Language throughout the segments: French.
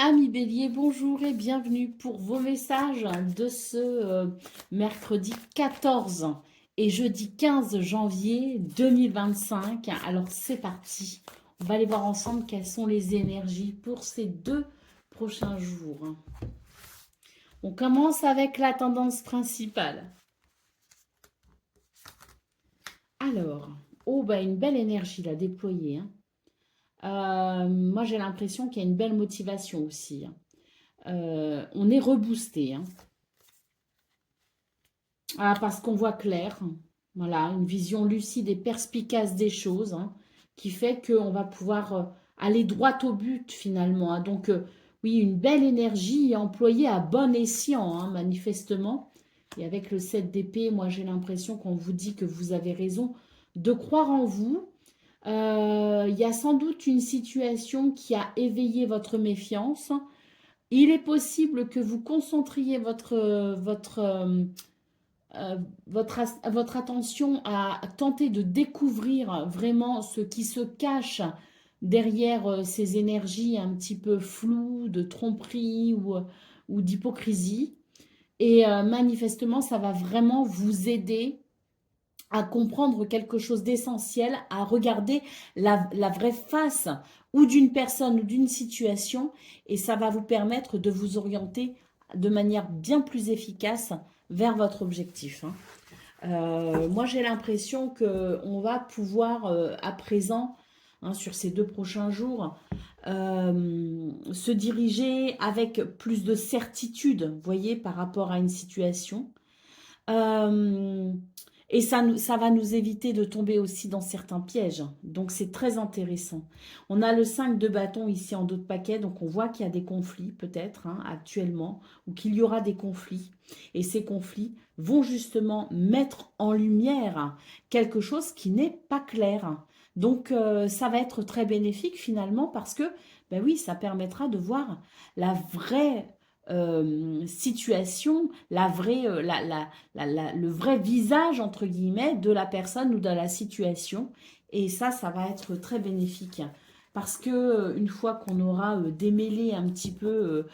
Amis Bélier, bonjour et bienvenue pour vos messages de ce mercredi 14 et jeudi 15 janvier 2025. Alors c'est parti, on va aller voir ensemble quelles sont les énergies pour ces 2 prochains jours. On commence avec la tendance principale. Alors, oh bah une belle énergie là déployée, hein. Moi j'ai l'impression qu'il y a une belle motivation aussi, hein. On est reboosté, hein. Ah, parce qu'on voit clair. Voilà, une vision lucide et perspicace des choses, hein, qui fait qu'on va pouvoir aller droit au but finalement, hein. Donc, oui, une belle énergie employée à bon escient, hein, manifestement. Et avec le 7 d'épée, moi j'ai l'impression qu'on vous dit que vous avez raison de croire en vous. Il y a sans doute une situation qui a éveillé votre méfiance. Il est possible que vous concentriez votre attention à tenter de découvrir vraiment ce qui se cache derrière ces énergies un petit peu floues, de tromperie ou d'hypocrisie. Et manifestement, ça va vraiment vous aider à comprendre quelque chose d'essentiel, à regarder la vraie face ou d'une personne ou d'une situation, et ça va vous permettre de vous orienter de manière bien plus efficace vers votre objectif, hein. Moi, j'ai l'impression qu'on va pouvoir, à présent, hein, sur ces 2 prochains jours, se diriger avec plus de certitude, vous voyez, par rapport à une situation. Euh, et ça va nous éviter de tomber aussi dans certains pièges. Donc, c'est très intéressant. On a le 5 de bâton ici en dos de paquet. Donc, on voit qu'il y a des conflits peut-être, hein, actuellement, ou qu'il y aura des conflits. Et ces conflits vont justement mettre en lumière quelque chose qui n'est pas clair. Donc, ça va être très bénéfique finalement parce que, ben oui, ça permettra de voir la vraie situation, le vrai visage, entre guillemets, de la personne ou de la situation. Et ça va être très bénéfique. Parce que une fois qu'on aura démêlé un petit peu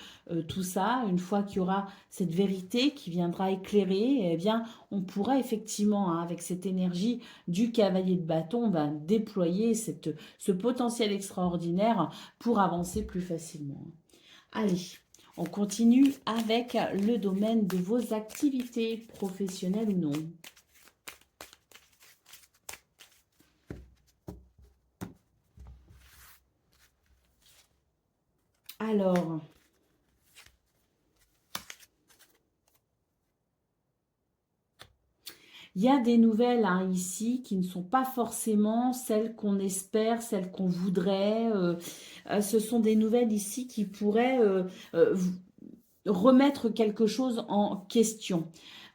tout ça, une fois qu'il y aura cette vérité qui viendra éclairer, eh bien, on pourra effectivement, hein, avec cette énergie du cavalier de bâton, ben, déployer ce potentiel extraordinaire pour avancer plus facilement. Allez, on continue avec le domaine de vos activités professionnelles ou non. Alors, il y a des nouvelles, hein, ici qui ne sont pas forcément celles qu'on espère, celles qu'on voudrait. Ce sont des nouvelles ici qui pourraient remettre quelque chose en question.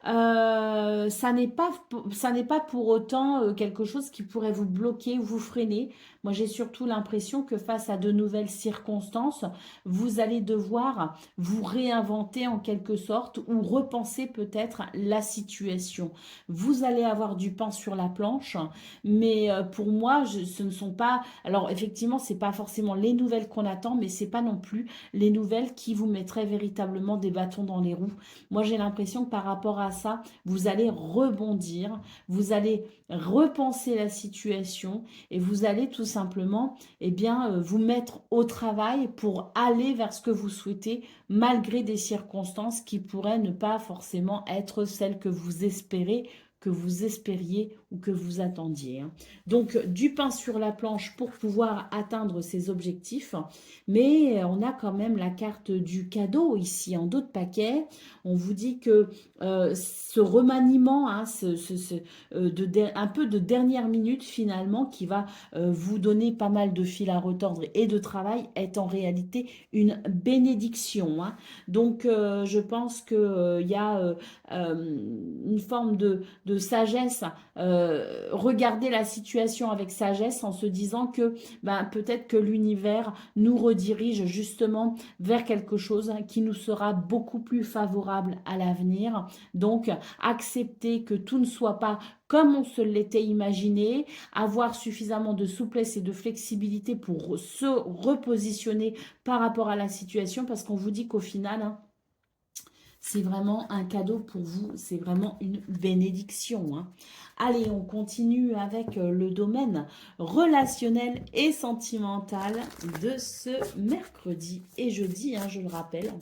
Ça n'est pas pour autant quelque chose qui pourrait vous bloquer ou vous freiner. Moi, j'ai surtout l'impression que face à de nouvelles circonstances, vous allez devoir vous réinventer en quelque sorte ou repenser peut-être la situation. Vous allez avoir du pain sur la planche, mais pour moi, ce ne sont pas. Alors effectivement, c'est pas forcément les nouvelles qu'on attend, mais c'est pas non plus les nouvelles qui vous mettraient véritablement des bâtons dans les roues. Moi, j'ai l'impression que par rapport à ça, vous allez rebondir, vous allez repenser la situation et vous allez tout simplement, eh bien, vous mettre au travail pour aller vers ce que vous souhaitez, malgré des circonstances qui pourraient ne pas forcément être celles que vous espériez ou que vous attendiez, hein. Donc, du pain sur la planche pour pouvoir atteindre ces objectifs. Mais on a quand même la carte du cadeau ici en dos de paquet. On vous dit que ce remaniement, hein, un peu de dernière minute finalement, qui va vous donner pas mal de fil à retordre et de travail, est en réalité une bénédiction, hein. Donc je pense qu'il y a une forme de sagesse regarder la situation avec sagesse en se disant que ben, peut-être que l'univers nous redirige justement vers quelque chose qui nous sera beaucoup plus favorable à l'avenir. Donc, accepter que tout ne soit pas comme on se l'était imaginé, avoir suffisamment de souplesse et de flexibilité pour se repositionner par rapport à la situation, parce qu'on vous dit qu'au final, hein, c'est vraiment un cadeau pour vous, c'est vraiment une bénédiction, hein. Allez, on continue avec le domaine relationnel et sentimental de ce mercredi et jeudi, hein, je le rappelle.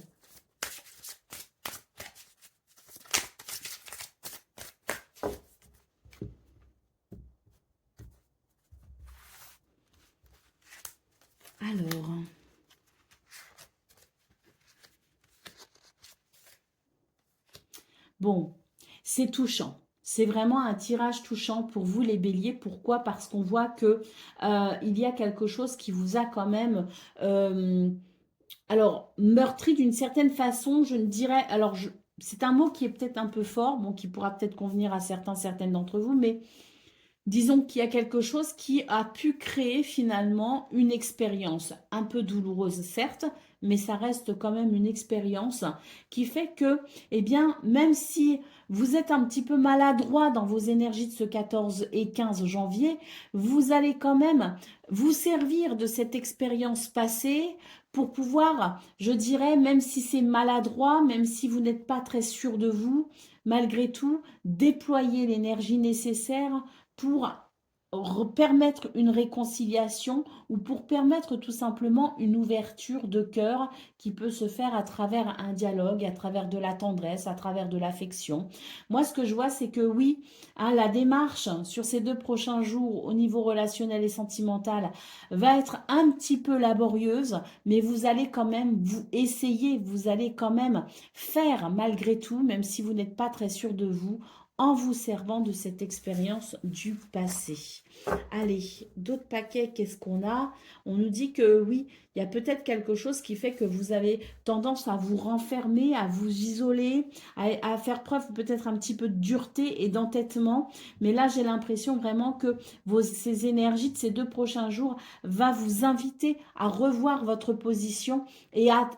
Alors, bon, c'est touchant. C'est vraiment un tirage touchant pour vous les béliers. Pourquoi? Parce qu'on voit que il y a quelque chose qui vous a quand même... alors, meurtri d'une certaine façon, je ne dirais... Alors, c'est un mot qui est peut-être un peu fort, bon, qui pourra peut-être convenir à certains, certaines d'entre vous, mais disons qu'il y a quelque chose qui a pu créer finalement une expérience un peu douloureuse, certes, mais ça reste quand même une expérience qui fait que, eh bien, même si vous êtes un petit peu maladroit dans vos énergies de ce 14 et 15 janvier, vous allez quand même vous servir de cette expérience passée pour pouvoir, je dirais, même si c'est maladroit, même si vous n'êtes pas très sûr de vous, malgré tout, déployer l'énergie nécessaire pour permettre une réconciliation ou pour permettre tout simplement une ouverture de cœur qui peut se faire à travers un dialogue, à travers de la tendresse, à travers de l'affection. Moi, ce que je vois, c'est que oui, hein, la démarche sur ces 2 prochains jours au niveau relationnel et sentimental va être un petit peu laborieuse, mais vous allez quand même vous essayer, vous allez quand même faire malgré tout, même si vous n'êtes pas très sûr de vous, en vous servant de cette expérience du passé. Allez, d'autres paquets, qu'est-ce qu'on a? On nous dit que oui, il y a peut-être quelque chose qui fait que vous avez tendance à vous renfermer, à vous isoler, à faire preuve peut-être un petit peu de dureté et d'entêtement. Mais là, j'ai l'impression vraiment que ces énergies de ces 2 prochains jours va vous inviter à revoir votre position et à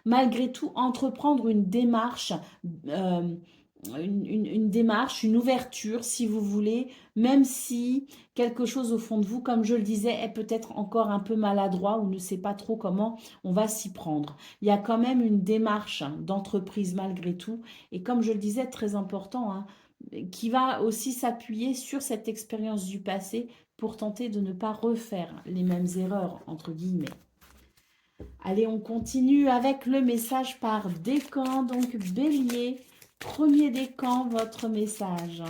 malgré tout entreprendre une démarche une démarche, une ouverture, si vous voulez, même si quelque chose au fond de vous, comme je le disais, est peut-être encore un peu maladroit ou ne sait pas trop comment on va s'y prendre. Il y a quand même une démarche d'entreprise malgré tout, et comme je le disais, très important, hein, qui va aussi s'appuyer sur cette expérience du passé pour tenter de ne pas refaire les mêmes erreurs, entre guillemets. Allez, on continue avec le message par décan, donc bélier. Premier décan, votre message.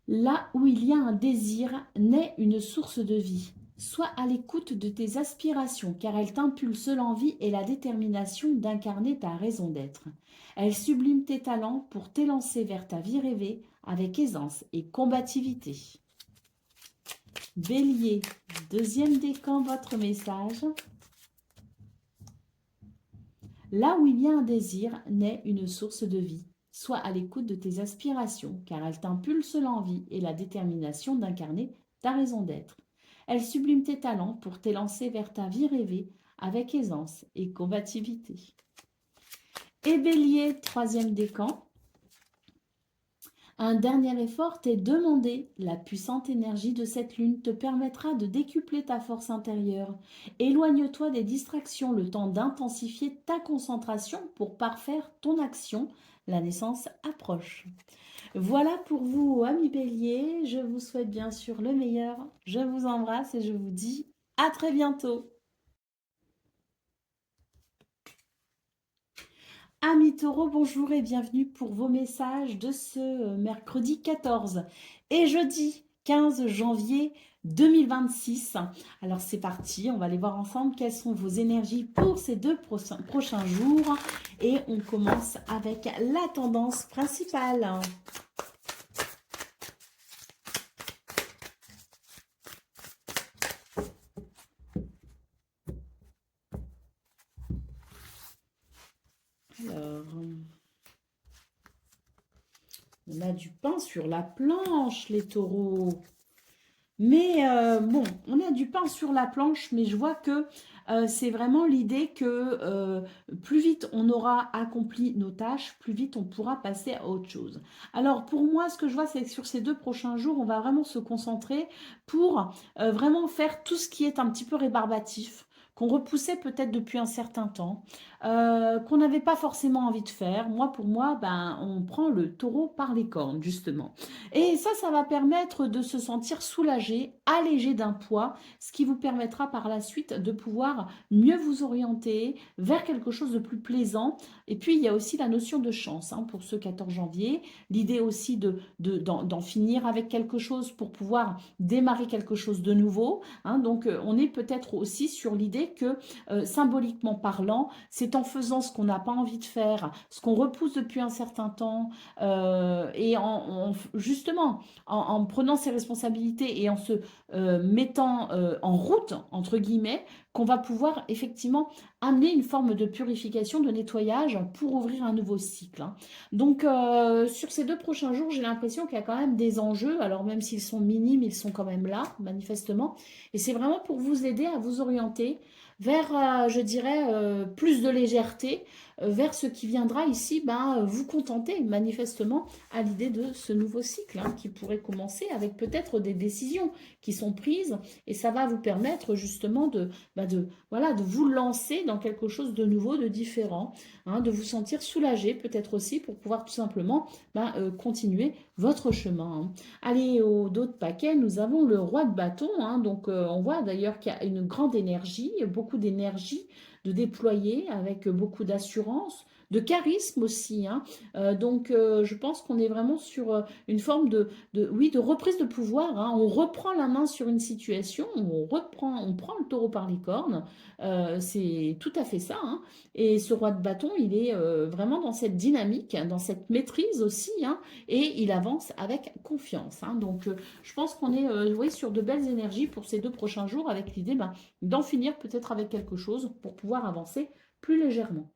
Là où il y a un désir, naît une source de vie. Sois à l'écoute de tes aspirations, car elles t'impulsent l'envie et la détermination d'incarner ta raison d'être. Elles subliment tes talents pour t'élancer vers ta vie rêvée avec aisance et combativité. Bélier, deuxième décan, votre message. Là où il y a un désir, naît une source de vie. Sois à l'écoute de tes aspirations, car elles t'impulsent l'envie et la détermination d'incarner ta raison d'être. Elles subliment tes talents pour t'élancer vers ta vie rêvée avec aisance et combativité. Et Bélier, troisième décan. Un dernier effort t'est demandé. La puissante énergie de cette lune te permettra de décupler ta force intérieure. Éloigne-toi des distractions le temps d'intensifier ta concentration pour parfaire ton action. La naissance approche. Voilà pour vous, amis Bélier. Je vous souhaite bien sûr le meilleur. Je vous embrasse et je vous dis à très bientôt. Amis taureaux, bonjour et bienvenue pour vos messages de ce mercredi 14 et jeudi 15 janvier 2026. Alors c'est parti, on va aller voir ensemble quelles sont vos énergies pour ces 2 prochains jours et on commence avec la tendance principale. a du pain sur la planche, les taureaux. Mais bon, on a du pain sur la planche, mais je vois que c'est vraiment l'idée que plus vite on aura accompli nos tâches, plus vite on pourra passer à autre chose. Alors pour moi, ce que je vois, c'est que sur ces 2 prochains jours, on va vraiment se concentrer pour vraiment faire tout ce qui est un petit peu rébarbatif, qu'on repoussait peut-être depuis un certain temps, qu'on n'avait pas forcément envie de faire. Moi, pour moi, ben, on prend le taureau par les cornes, justement. Et ça va permettre de se sentir soulagé, allégé d'un poids, ce qui vous permettra par la suite de pouvoir mieux vous orienter vers quelque chose de plus plaisant. Et puis, il y a aussi la notion de chance hein, pour ce 14 janvier. L'idée aussi d'en finir avec quelque chose pour pouvoir démarrer quelque chose de nouveau. Hein. Donc, on est peut-être aussi sur l'idée que, symboliquement parlant, c'est en faisant ce qu'on n'a pas envie de faire, ce qu'on repousse depuis un certain temps, et justement, en prenant ses responsabilités et en se mettant en route, entre guillemets, qu'on va pouvoir effectivement amener une forme de purification, de nettoyage pour ouvrir un nouveau cycle. Hein. Donc, sur ces 2 prochains jours, j'ai l'impression qu'il y a quand même des enjeux. Alors, même s'ils sont minimes, ils sont quand même là, manifestement. Et c'est vraiment pour vous aider à vous orienter vers, je dirais, plus de légèreté, vers ce qui viendra ici, ben, vous contenter manifestement à l'idée de ce nouveau cycle hein, qui pourrait commencer avec peut-être des décisions qui sont prises et ça va vous permettre justement voilà, de vous lancer dans quelque chose de nouveau, de différent, hein, de vous sentir soulagé peut-être aussi pour pouvoir tout simplement ben, continuer votre chemin. Hein. Allez, d'autres paquets, nous avons le roi de bâton. Hein, donc, on voit d'ailleurs qu'il y a une grande énergie, beaucoup d'énergie de déployer avec beaucoup d'assurance, de charisme aussi. Hein. Donc, je pense qu'on est vraiment sur une forme oui, de reprise de pouvoir. Hein. On reprend la main sur une situation, on prend le taureau par les cornes. C'est tout à fait ça. Hein. Et ce roi de bâton, il est vraiment dans cette dynamique, dans cette maîtrise aussi. Hein, et il avance avec confiance. Hein. Donc, je pense qu'on est oui, sur de belles énergies pour ces 2 prochains jours avec l'idée ben, d'en finir peut-être avec quelque chose pour pouvoir avancer plus légèrement.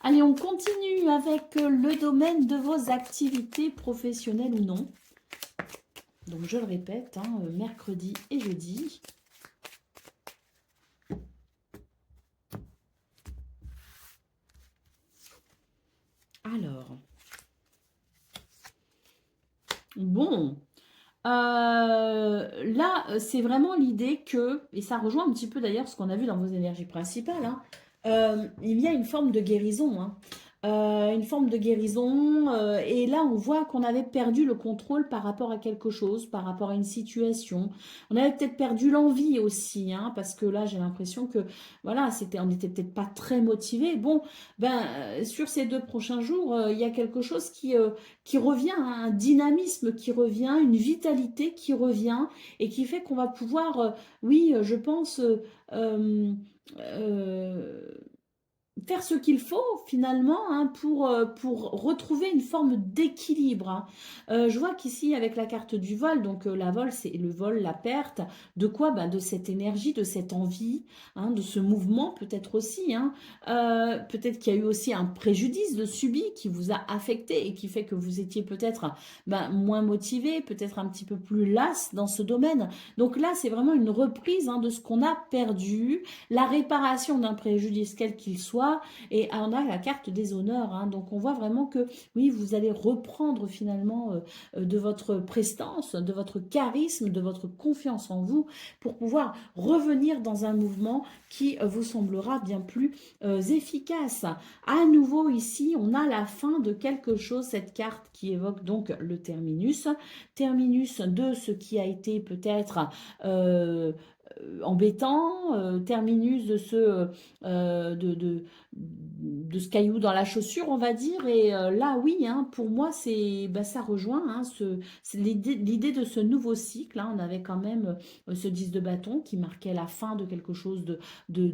Allez, on continue avec le domaine de vos activités professionnelles ou non. Donc, je le répète, hein, mercredi et jeudi. Alors, bon, là, c'est vraiment l'idée que, et ça rejoint un petit peu d'ailleurs ce qu'on a vu dans vos énergies principales, hein, il y a une forme de guérison. Hein. Une forme de guérison. Et là, on voit qu'on avait perdu le contrôle par rapport à quelque chose, par rapport à une situation. On avait peut-être perdu l'envie aussi, hein, parce que là, j'ai l'impression que, voilà, on n'était peut-être pas très motivé. Bon, ben, sur ces 2 prochains jours, il y a quelque chose qui revient, hein, un dynamisme qui revient, une vitalité qui revient et qui fait qu'on va pouvoir, oui, je pense, euh, faire ce qu'il faut finalement hein, pour retrouver une forme d'équilibre. Hein. Je vois qu'ici avec la carte du vol, donc la vol c'est le vol, la perte, de quoi ben, de cette énergie, de cette envie, hein, de ce mouvement peut-être aussi. Hein. Peut-être qu'il y a eu aussi un préjudice de subi qui vous a affecté et qui fait que vous étiez peut-être ben, moins motivé, peut-être un petit peu plus las dans ce domaine. Donc là c'est vraiment une reprise hein, de ce qu'on a perdu, la réparation d'un préjudice quel qu'il soit. Et on a la carte des honneurs. Hein, donc on voit vraiment que oui, vous allez reprendre finalement de votre prestance, de votre charisme, de votre confiance en vous pour pouvoir revenir dans un mouvement qui vous semblera bien plus efficace. À nouveau ici, on a la fin de quelque chose, cette carte qui évoque donc le terminus. Terminus de ce qui a été peut-être embêtant, terminus de de ce caillou dans la chaussure, on va dire. Et là, oui, hein, pour moi, ça rejoint hein, c'est l'idée de ce nouveau cycle. Hein. On avait quand même ce 10 de bâton qui marquait la fin de quelque chose de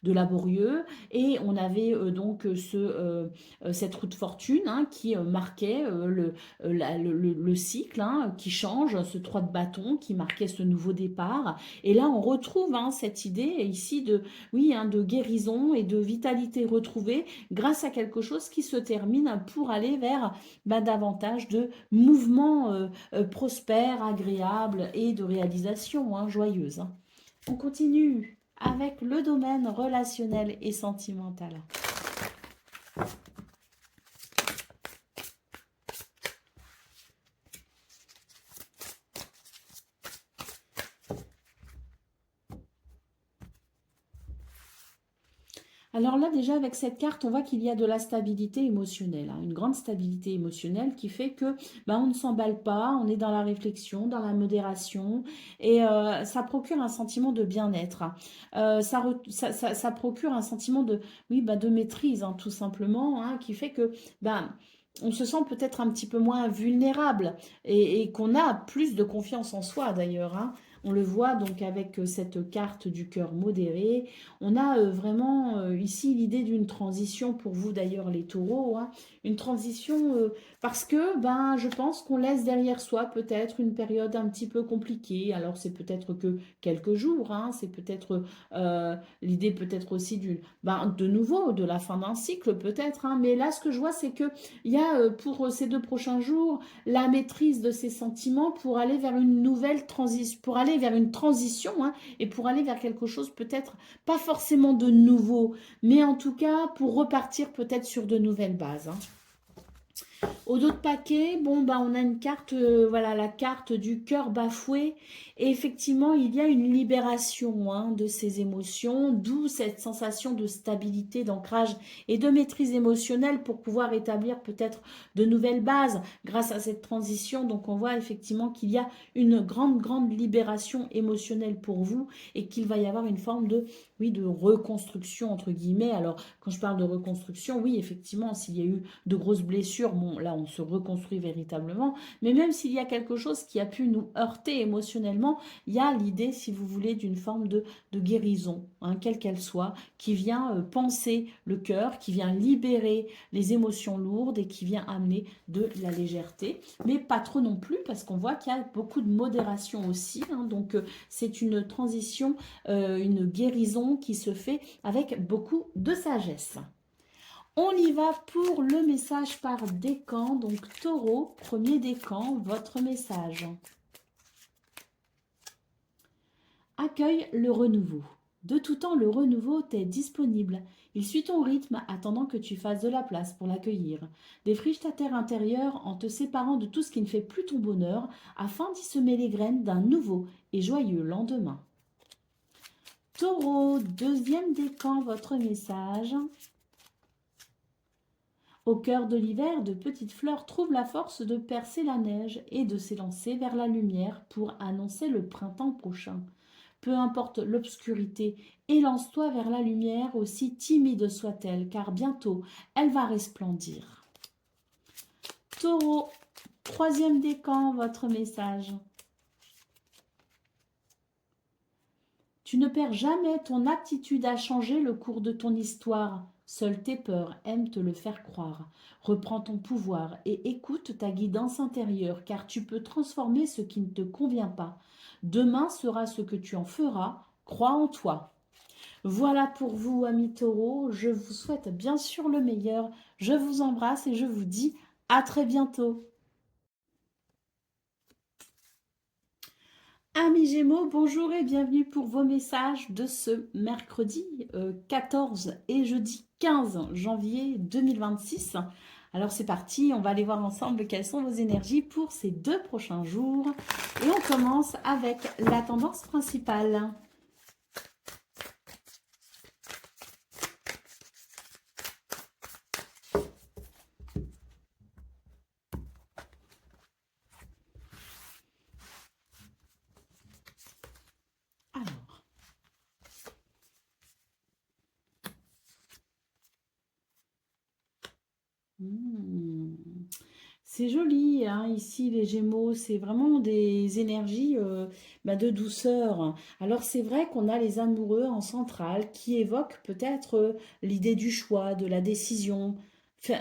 laborieux. Et on avait donc cette roue de fortune hein, qui marquait le cycle hein, qui change, ce 3 de bâton qui marquait ce nouveau départ. Et là, on retrouve cette idée ici de, oui, de guérison et de vitalité retrouvée grâce à quelque chose qui se termine pour aller vers davantage de mouvements prospères, agréables et de réalisations joyeuses. On continue avec le domaine relationnel et sentimental. Alors là, déjà, avec cette carte, on voit qu'il y a de la stabilité émotionnelle, une grande stabilité émotionnelle qui fait que on ne s'emballe pas, on est dans la réflexion, dans la modération, et ça procure un sentiment de bien-être. Ça procure un sentiment de, oui, de maîtrise, tout simplement, qui fait que on se sent peut-être un petit peu moins vulnérable et qu'on a plus de confiance en soi d'ailleurs. On le voit donc avec cette carte du cœur modéré. On a vraiment ici l'idée d'une transition pour vous d'ailleurs les taureaux, une transition parce que je pense qu'on laisse derrière soi peut-être une période un petit peu compliquée. Alors c'est peut-être que quelques jours, c'est peut-être l'idée peut-être aussi de nouveau de la fin d'un cycle peut-être, mais là ce que je vois c'est que il y a pour ces 2 prochains jours la maîtrise de ces sentiments pour aller vers une nouvelle transition, pour aller vers une transition et pour aller vers quelque chose peut-être pas forcément de nouveau, mais en tout cas pour repartir peut-être sur de nouvelles bases. Au dos de paquet, on a une carte, voilà, la carte du cœur bafoué. Et effectivement, il y a une libération de ces émotions, d'où cette sensation de stabilité, d'ancrage et de maîtrise émotionnelle pour pouvoir établir peut-être de nouvelles bases grâce à cette transition. Donc, on voit effectivement qu'il y a une grande, grande libération émotionnelle pour vous et qu'il va y avoir une forme de, oui, de reconstruction, entre guillemets. Alors, quand je parle de reconstruction, oui, effectivement, s'il y a eu de grosses blessures, là on se reconstruit véritablement, mais même s'il y a quelque chose qui a pu nous heurter émotionnellement, il y a l'idée, si vous voulez, d'une forme de guérison, quelle qu'elle soit, qui vient penser le cœur, qui vient libérer les émotions lourdes et qui vient amener de la légèreté, mais pas trop non plus, parce qu'on voit qu'il y a beaucoup de modération aussi, donc c'est une transition, une guérison qui se fait avec beaucoup de sagesse. On y va pour le message par décan. Donc, taureau, premier décan, votre message. Accueille le renouveau. De tout temps, le renouveau t'est disponible. Il suit ton rythme, attendant que tu fasses de la place pour l'accueillir. Défriche ta terre intérieure en te séparant de tout ce qui ne fait plus ton bonheur, afin d'y semer les graines d'un nouveau et joyeux lendemain. Taureau, deuxième décan, votre message. Au cœur de l'hiver, de petites fleurs trouvent la force de percer la neige et de s'élancer vers la lumière pour annoncer le printemps prochain. Peu importe l'obscurité, élance-toi vers la lumière, aussi timide soit-elle, car bientôt elle va resplendir. Taureau, troisième décan, votre message. Tu ne perds jamais ton aptitude à changer le cours de ton histoire. Seules tes peurs aiment te le faire croire. Reprends ton pouvoir et écoute ta guidance intérieure, car tu peux transformer ce qui ne te convient pas. Demain sera ce que tu en feras. Crois en toi. Voilà pour vous, amis taureaux. Je vous souhaite bien sûr le meilleur. Je vous embrasse et je vous dis à très bientôt. Amis Gémeaux, bonjour et bienvenue pour vos messages de ce mercredi 14 et jeudi 15 janvier 2026. Alors c'est parti, on va aller voir ensemble quelles sont vos énergies pour ces 2 prochains jours. Et on commence avec la tendance principale. C'est joli, ici les Gémeaux, c'est vraiment des énergies de douceur. Alors c'est vrai qu'on a les amoureux en centrale qui évoquent peut-être l'idée du choix, de la décision. Enfin,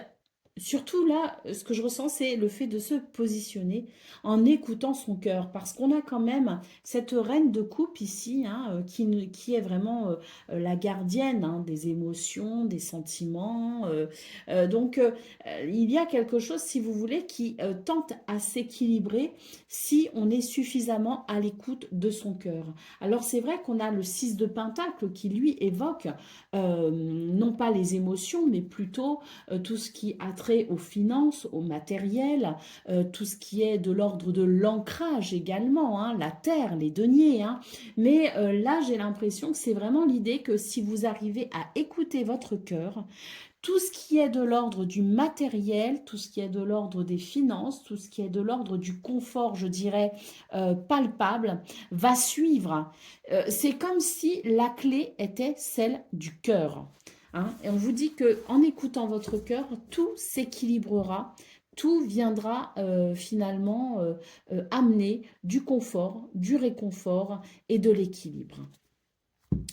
surtout là, ce que je ressens, c'est le fait de se positionner en écoutant son cœur. Parce qu'on a quand même cette reine de coupe ici, hein, qui est vraiment la gardienne, hein, des émotions, des sentiments. Il y a quelque chose, si vous voulez, qui tente à s'équilibrer si on est suffisamment à l'écoute de son cœur. Alors c'est vrai qu'on a le 6 de Pentacle qui, lui, évoque non pas les émotions, mais plutôt tout ce qui a trait aux finances, au matériel, tout ce qui est de l'ordre de l'ancrage également, hein, la terre, les deniers. Hein. Mais là, j'ai l'impression que c'est vraiment l'idée que si vous arrivez à écouter votre cœur, tout ce qui est de l'ordre du matériel, tout ce qui est de l'ordre des finances, tout ce qui est de l'ordre du confort, je dirais, palpable, va suivre. C'est comme si la clé était celle du cœur. Hein. Et on vous dit qu'en écoutant votre cœur, tout s'équilibrera, tout viendra finalement amener du confort, du réconfort et de l'équilibre.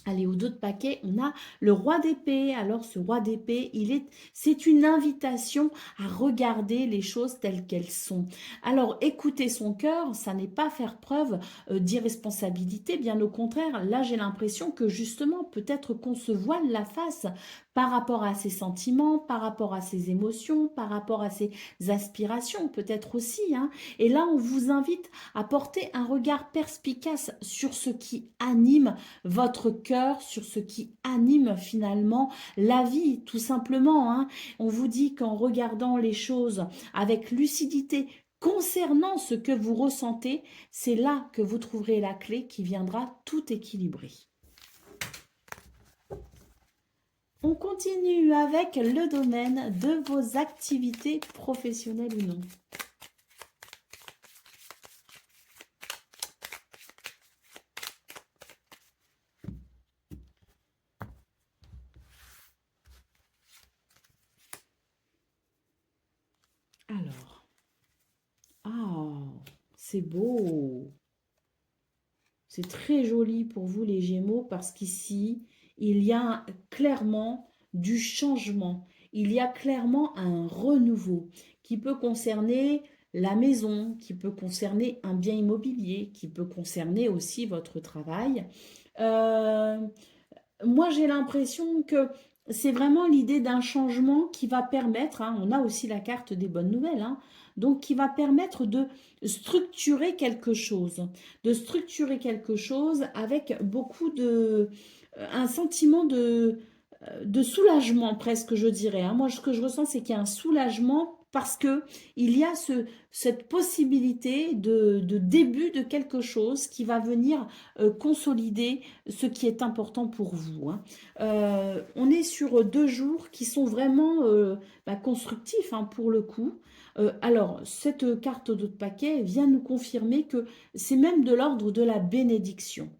Allez, au dos de paquet, on a le roi d'épée. Alors, ce roi d'épée, c'est une invitation à regarder les choses telles qu'elles sont. Alors, écouter son cœur, ça n'est pas faire preuve d'irresponsabilité. Bien au contraire, là, j'ai l'impression que justement, peut-être qu'on se voile la face par rapport à ses sentiments, par rapport à ses émotions, par rapport à ses aspirations, peut-être aussi. Hein. Et là, on vous invite à porter un regard perspicace sur ce qui anime votre cœur, sur ce qui anime finalement la vie, tout simplement. Hein. On vous dit qu'en regardant les choses avec lucidité, concernant ce que vous ressentez, c'est là que vous trouverez la clé qui viendra tout équilibrer. On continue avec le domaine de vos activités professionnelles ou non. Alors, c'est beau. C'est très joli pour vous les Gémeaux parce qu'ici, il y a clairement du changement. Il y a clairement un renouveau qui peut concerner la maison, qui peut concerner un bien immobilier, qui peut concerner aussi votre travail. Euh, Moi, j'ai l'impression que c'est vraiment l'idée d'un changement qui va permettre, hein, on a aussi la carte des bonnes nouvelles, hein, donc qui va permettre de structurer quelque chose avec beaucoup un sentiment de soulagement presque, je dirais. Hein. Moi, ce que je ressens, c'est qu'il y a un soulagement parce que il y a cette possibilité de début de quelque chose qui va venir consolider ce qui est important pour vous. Hein. On est sur 2 jours qui sont vraiment constructifs hein, pour le coup. Alors, cette carte de paquet vient nous confirmer que c'est même de l'ordre de la bénédiction.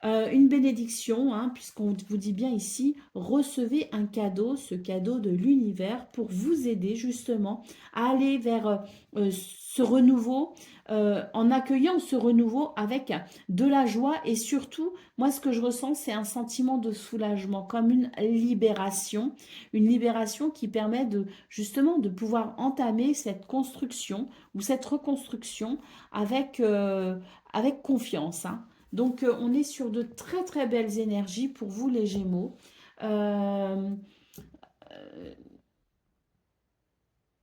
Une bénédiction, hein, puisqu'on vous dit bien ici, recevez un cadeau, ce cadeau de l'univers pour vous aider justement à aller vers ce renouveau, en accueillant ce renouveau avec de la joie et surtout, moi ce que je ressens, c'est un sentiment de soulagement, comme une libération qui permet de justement de pouvoir entamer cette construction ou cette reconstruction avec confiance. Hein. Donc, on est sur de très très belles énergies pour vous les Gémeaux. Euh, euh,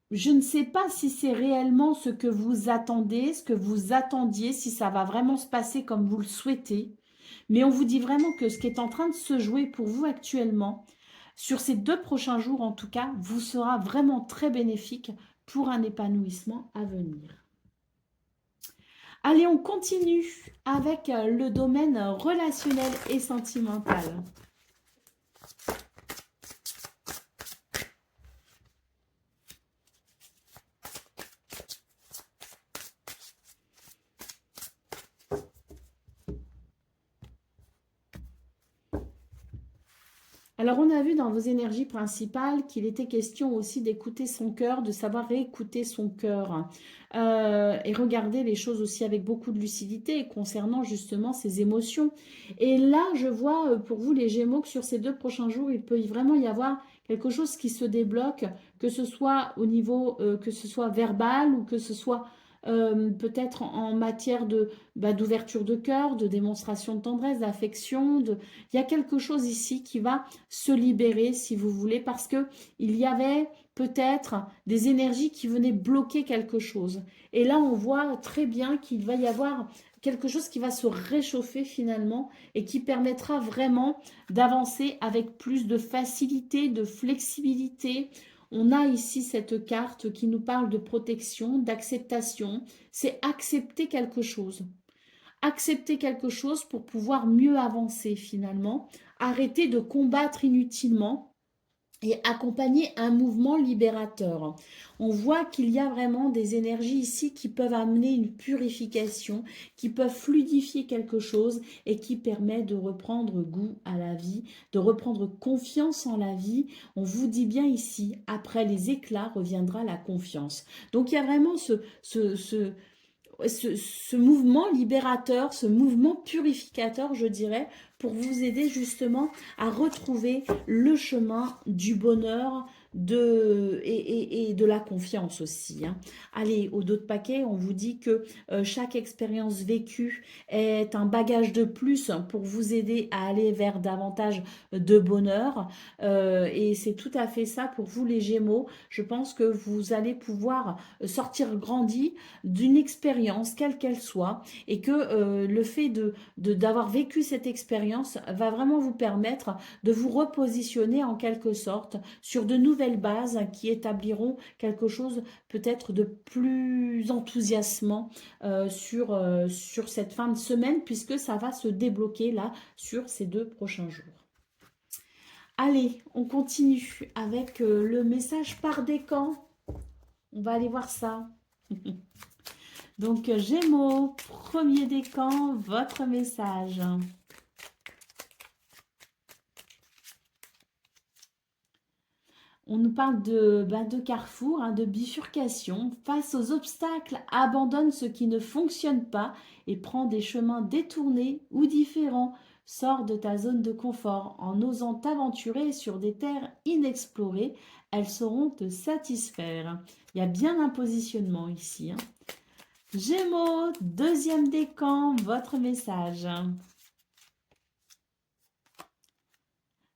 je ne sais pas si c'est réellement ce que vous attendez, ce que vous attendiez, si ça va vraiment se passer comme vous le souhaitez. Mais on vous dit vraiment que ce qui est en train de se jouer pour vous actuellement, sur ces 2 prochains jours en tout cas, vous sera vraiment très bénéfique pour un épanouissement à venir. Allez, on continue avec le domaine relationnel et sentimental. Alors, on a vu dans vos énergies principales qu'il était question aussi d'écouter son cœur, de savoir réécouter son cœur et regarder les choses aussi avec beaucoup de lucidité concernant justement ses émotions. Et là, je vois pour vous les Gémeaux que sur ces 2 prochains jours, il peut vraiment y avoir quelque chose qui se débloque, que ce soit au niveau, que ce soit verbal ou que ce soit peut-être en matière de d'ouverture de cœur, de démonstration de tendresse, d'affection. Il y a quelque chose ici qui va se libérer, si vous voulez, parce que il y avait peut-être des énergies qui venaient bloquer quelque chose. Et là, on voit très bien qu'il va y avoir quelque chose qui va se réchauffer finalement et qui permettra vraiment d'avancer avec plus de facilité, de flexibilité. On a ici cette carte qui nous parle de protection, d'acceptation. C'est accepter quelque chose. Accepter quelque chose pour pouvoir mieux avancer finalement. Arrêter de combattre inutilement et accompagner un mouvement libérateur. On voit qu'il y a vraiment des énergies ici qui peuvent amener une purification, qui peuvent fluidifier quelque chose et qui permet de reprendre goût à la vie, de reprendre confiance en la vie. On vous dit bien ici, après les éclats reviendra la confiance. Donc il y a vraiment ce mouvement libérateur, ce mouvement purificateur, je dirais, pour vous aider justement à retrouver le chemin du bonheur et de la confiance aussi. Hein. Allez, au dos de paquet, on vous dit que chaque expérience vécue est un bagage de plus pour vous aider à aller vers davantage de bonheur. Et c'est tout à fait ça pour vous les Gémeaux. Je pense que vous allez pouvoir sortir grandi d'une expérience, quelle qu'elle soit, et que le fait d'avoir vécu cette expérience va vraiment vous permettre de vous repositionner en quelque sorte sur de nouvelles bases qui établiront quelque chose peut-être de plus enthousiasmant sur cette fin de semaine, puisque ça va se débloquer là sur ces 2 prochains jours. Allez, on continue avec le message par décan. On va aller voir ça. Donc, Gémeaux, premier décan, votre message. On nous parle de carrefour, hein, de bifurcation. Face aux obstacles, abandonne ce qui ne fonctionne pas et prends des chemins détournés ou différents. Sors de ta zone de confort en osant t'aventurer sur des terres inexplorées. Elles sauront te satisfaire. Il y a bien un positionnement ici. Hein. Gémeaux, deuxième décan, votre message.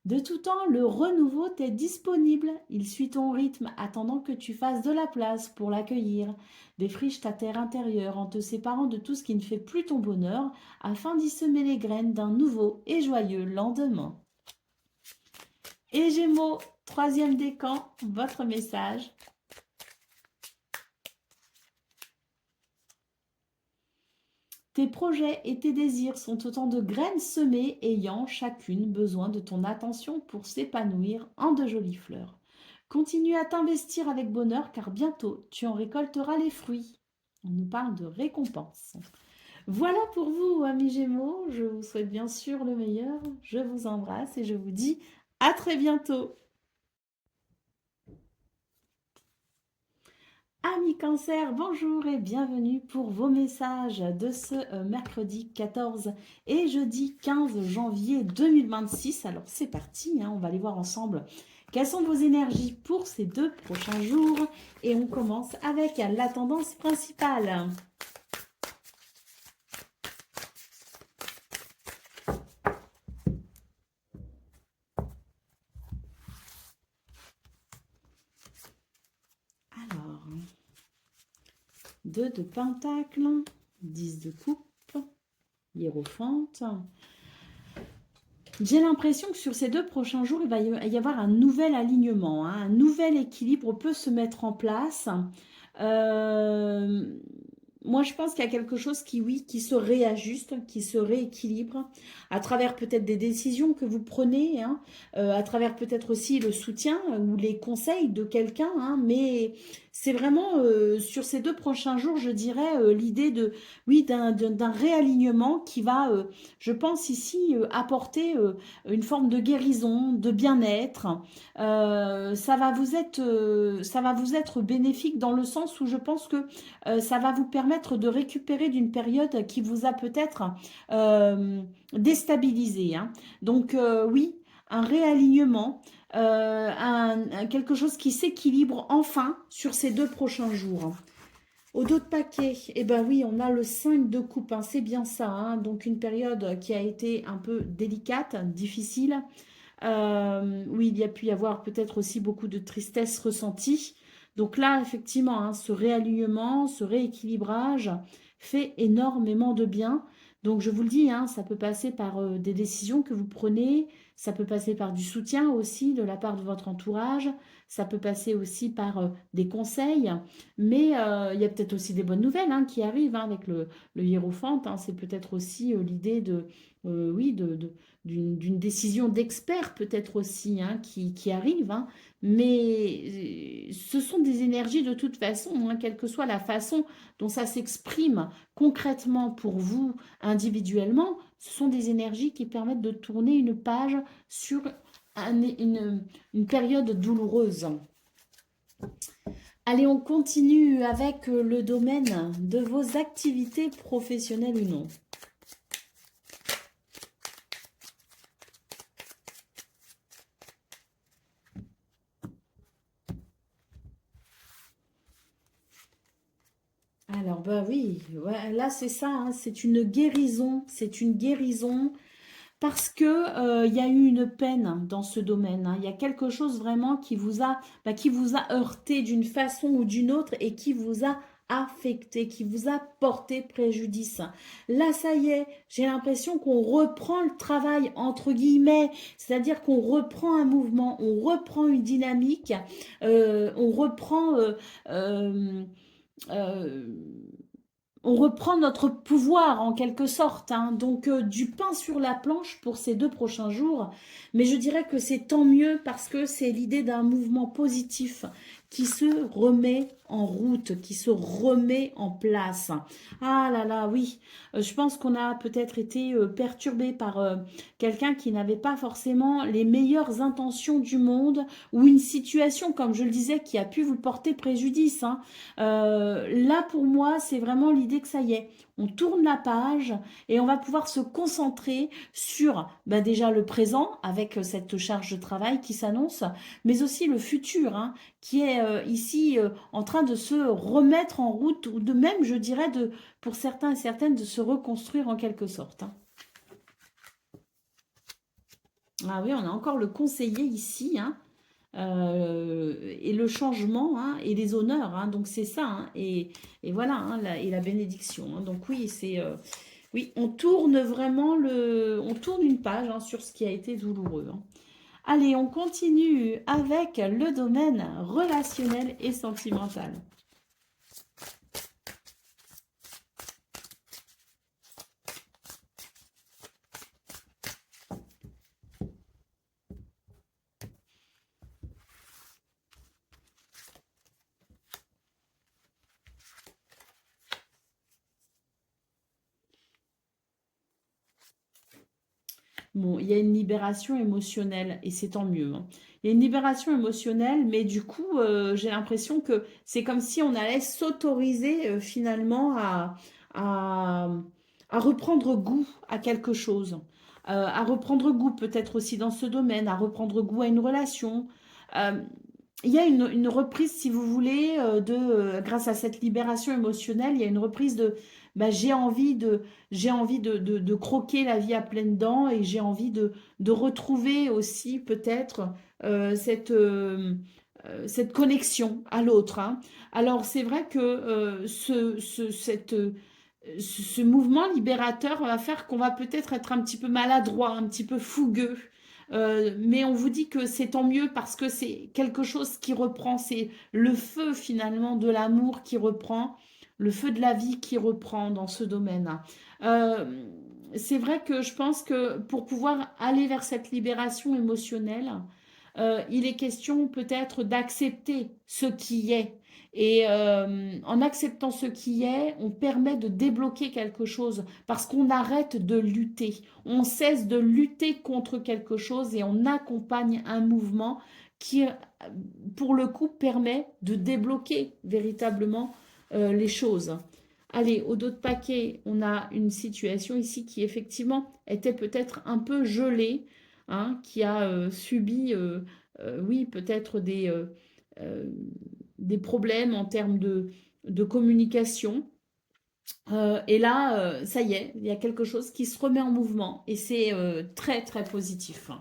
De tout temps, le renouveau t'est disponible. Il suit ton rythme, attendant que tu fasses de la place pour l'accueillir. Défriche ta terre intérieure en te séparant de tout ce qui ne fait plus ton bonheur, afin d'y semer les graines d'un nouveau et joyeux lendemain. Et Gémeaux, troisième décan, votre message. Tes projets et tes désirs sont autant de graines semées ayant chacune besoin de ton attention pour s'épanouir en de jolies fleurs. Continue à t'investir avec bonheur car bientôt tu en récolteras les fruits. On nous parle de récompense. Voilà pour vous, amis Gémeaux. Je vous souhaite bien sûr le meilleur. Je vous embrasse et je vous dis à très bientôt. Amis Cancer, bonjour et bienvenue pour vos messages de ce mercredi 14 et jeudi 15 janvier 2026. Alors c'est parti, hein, on va aller voir ensemble quelles sont vos énergies pour ces 2 prochains jours. Et on commence avec la tendance principale. Alors, 2 de Pentacle, 10 de Coupe, Hiérophante. J'ai l'impression que sur ces 2 prochains jours, il va y avoir un nouvel alignement, hein, un nouvel équilibre peut se mettre en place. Moi, je pense qu'il y a quelque chose qui se réajuste, qui se rééquilibre, à travers peut-être des décisions que vous prenez, hein, à travers peut-être aussi le soutien ou les conseils de quelqu'un, hein, mais c'est vraiment sur ces 2 prochains jours, je dirais, l'idée d'un réalignement qui va, je pense ici, apporter une forme de guérison, de bien-être. Ça va vous être bénéfique dans le sens où je pense que ça va vous permettre de récupérer d'une période qui vous a peut-être déstabilisé. Hein. Donc oui, un réalignement, quelque chose qui s'équilibre enfin sur ces 2 prochains jours. Au dos de paquet, eh ben oui, on a le 5 de coupe, hein, c'est bien ça, hein, donc une période qui a été un peu délicate, difficile, où il y a pu y avoir peut-être aussi beaucoup de tristesse ressentie. Donc là, effectivement, hein, ce réalignement, ce rééquilibrage fait énormément de bien. Donc je vous le dis, hein, ça peut passer par des décisions que vous prenez, ça peut passer par du soutien aussi de la part de votre entourage, ça peut passer aussi par des conseils, mais il y a peut-être aussi des bonnes nouvelles, hein, qui arrivent, hein, avec le hiérophante, hein. C'est peut-être aussi l'idée de, oui, d'une décision d'expert peut-être aussi, hein, qui arrive, hein. Mais ce sont des énergies de toute façon, hein, quelle que soit la façon dont ça s'exprime concrètement pour vous individuellement, ce sont des énergies qui permettent de tourner une page sur une période douloureuse. Allez, on continue avec le domaine de vos activités professionnelles ou non. Alors, bah oui, ouais, là c'est ça, hein, c'est une guérison, parce que il y a eu une peine dans ce domaine, hein. Il y a quelque chose vraiment qui vous a heurté d'une façon ou d'une autre et qui vous a affecté, qui vous a porté préjudice. Là, ça y est, j'ai l'impression qu'on reprend le travail, entre guillemets, c'est-à-dire qu'on reprend un mouvement, on reprend une dynamique, on reprend... euh, on reprend notre pouvoir en quelque sorte, hein. Donc du pain sur la planche pour ces 2 prochains jours. Mais je dirais que c'est tant mieux parce que c'est l'idée d'un mouvement positif qui se remet en route, qui se remet en place. Ah là là, oui. Je pense qu'on a peut-être été perturbé par quelqu'un qui n'avait pas forcément les meilleures intentions du monde ou une situation, comme je le disais, qui a pu vous porter préjudice, hein. Là, pour moi, c'est vraiment l'idée que ça y est, on tourne la page et on va pouvoir se concentrer sur bah, déjà le présent avec cette charge de travail qui s'annonce, mais aussi le futur, hein, qui est ici en train de se remettre en route ou de même, je dirais, pour certains et certaines, de se reconstruire en quelque sorte, hein. Ah oui, on a encore le conseiller ici, hein. Et le changement, hein, et les honneurs, hein, donc c'est ça, hein, et voilà, hein, et la bénédiction, hein. Donc oui, c'est oui, on tourne vraiment on tourne une page, hein, sur ce qui a été douloureux, hein. Allez, on continue avec le domaine relationnel et sentimental. Bon, il y a une libération émotionnelle et c'est tant mieux, hein. Il y a une libération émotionnelle, mais du coup, j'ai l'impression que c'est comme si on allait s'autoriser finalement à, à reprendre goût à quelque chose, à reprendre goût peut-être aussi dans ce domaine, à reprendre goût à une relation. Euh, il y a une reprise, si vous voulez, grâce à cette libération émotionnelle, il y a une reprise de, bah, j'ai envie de croquer la vie à pleines dents et j'ai envie de retrouver aussi peut-être cette connexion à l'autre, hein. Alors c'est vrai que ce mouvement libérateur va faire qu'on va peut-être être un petit peu maladroit, un petit peu fougueux. Mais on vous dit que c'est tant mieux parce que c'est quelque chose qui reprend, c'est le feu finalement de l'amour qui reprend, le feu de la vie qui reprend dans ce domaine. C'est vrai que je pense que pour pouvoir aller vers cette libération émotionnelle, il est question peut-être d'accepter ce qui est. Et en acceptant ce qui est, on permet de débloquer quelque chose parce qu'on arrête de lutter. On cesse de lutter contre quelque chose et on accompagne un mouvement qui, pour le coup, permet de débloquer véritablement les choses. Allez, au dos de paquet, on a une situation ici qui effectivement était peut-être un peu gelée, hein, qui a subi, oui, peut-être euh, des problèmes en termes de communication. Et là, ça y est, il y a quelque chose qui se remet en mouvement et c'est très très positif.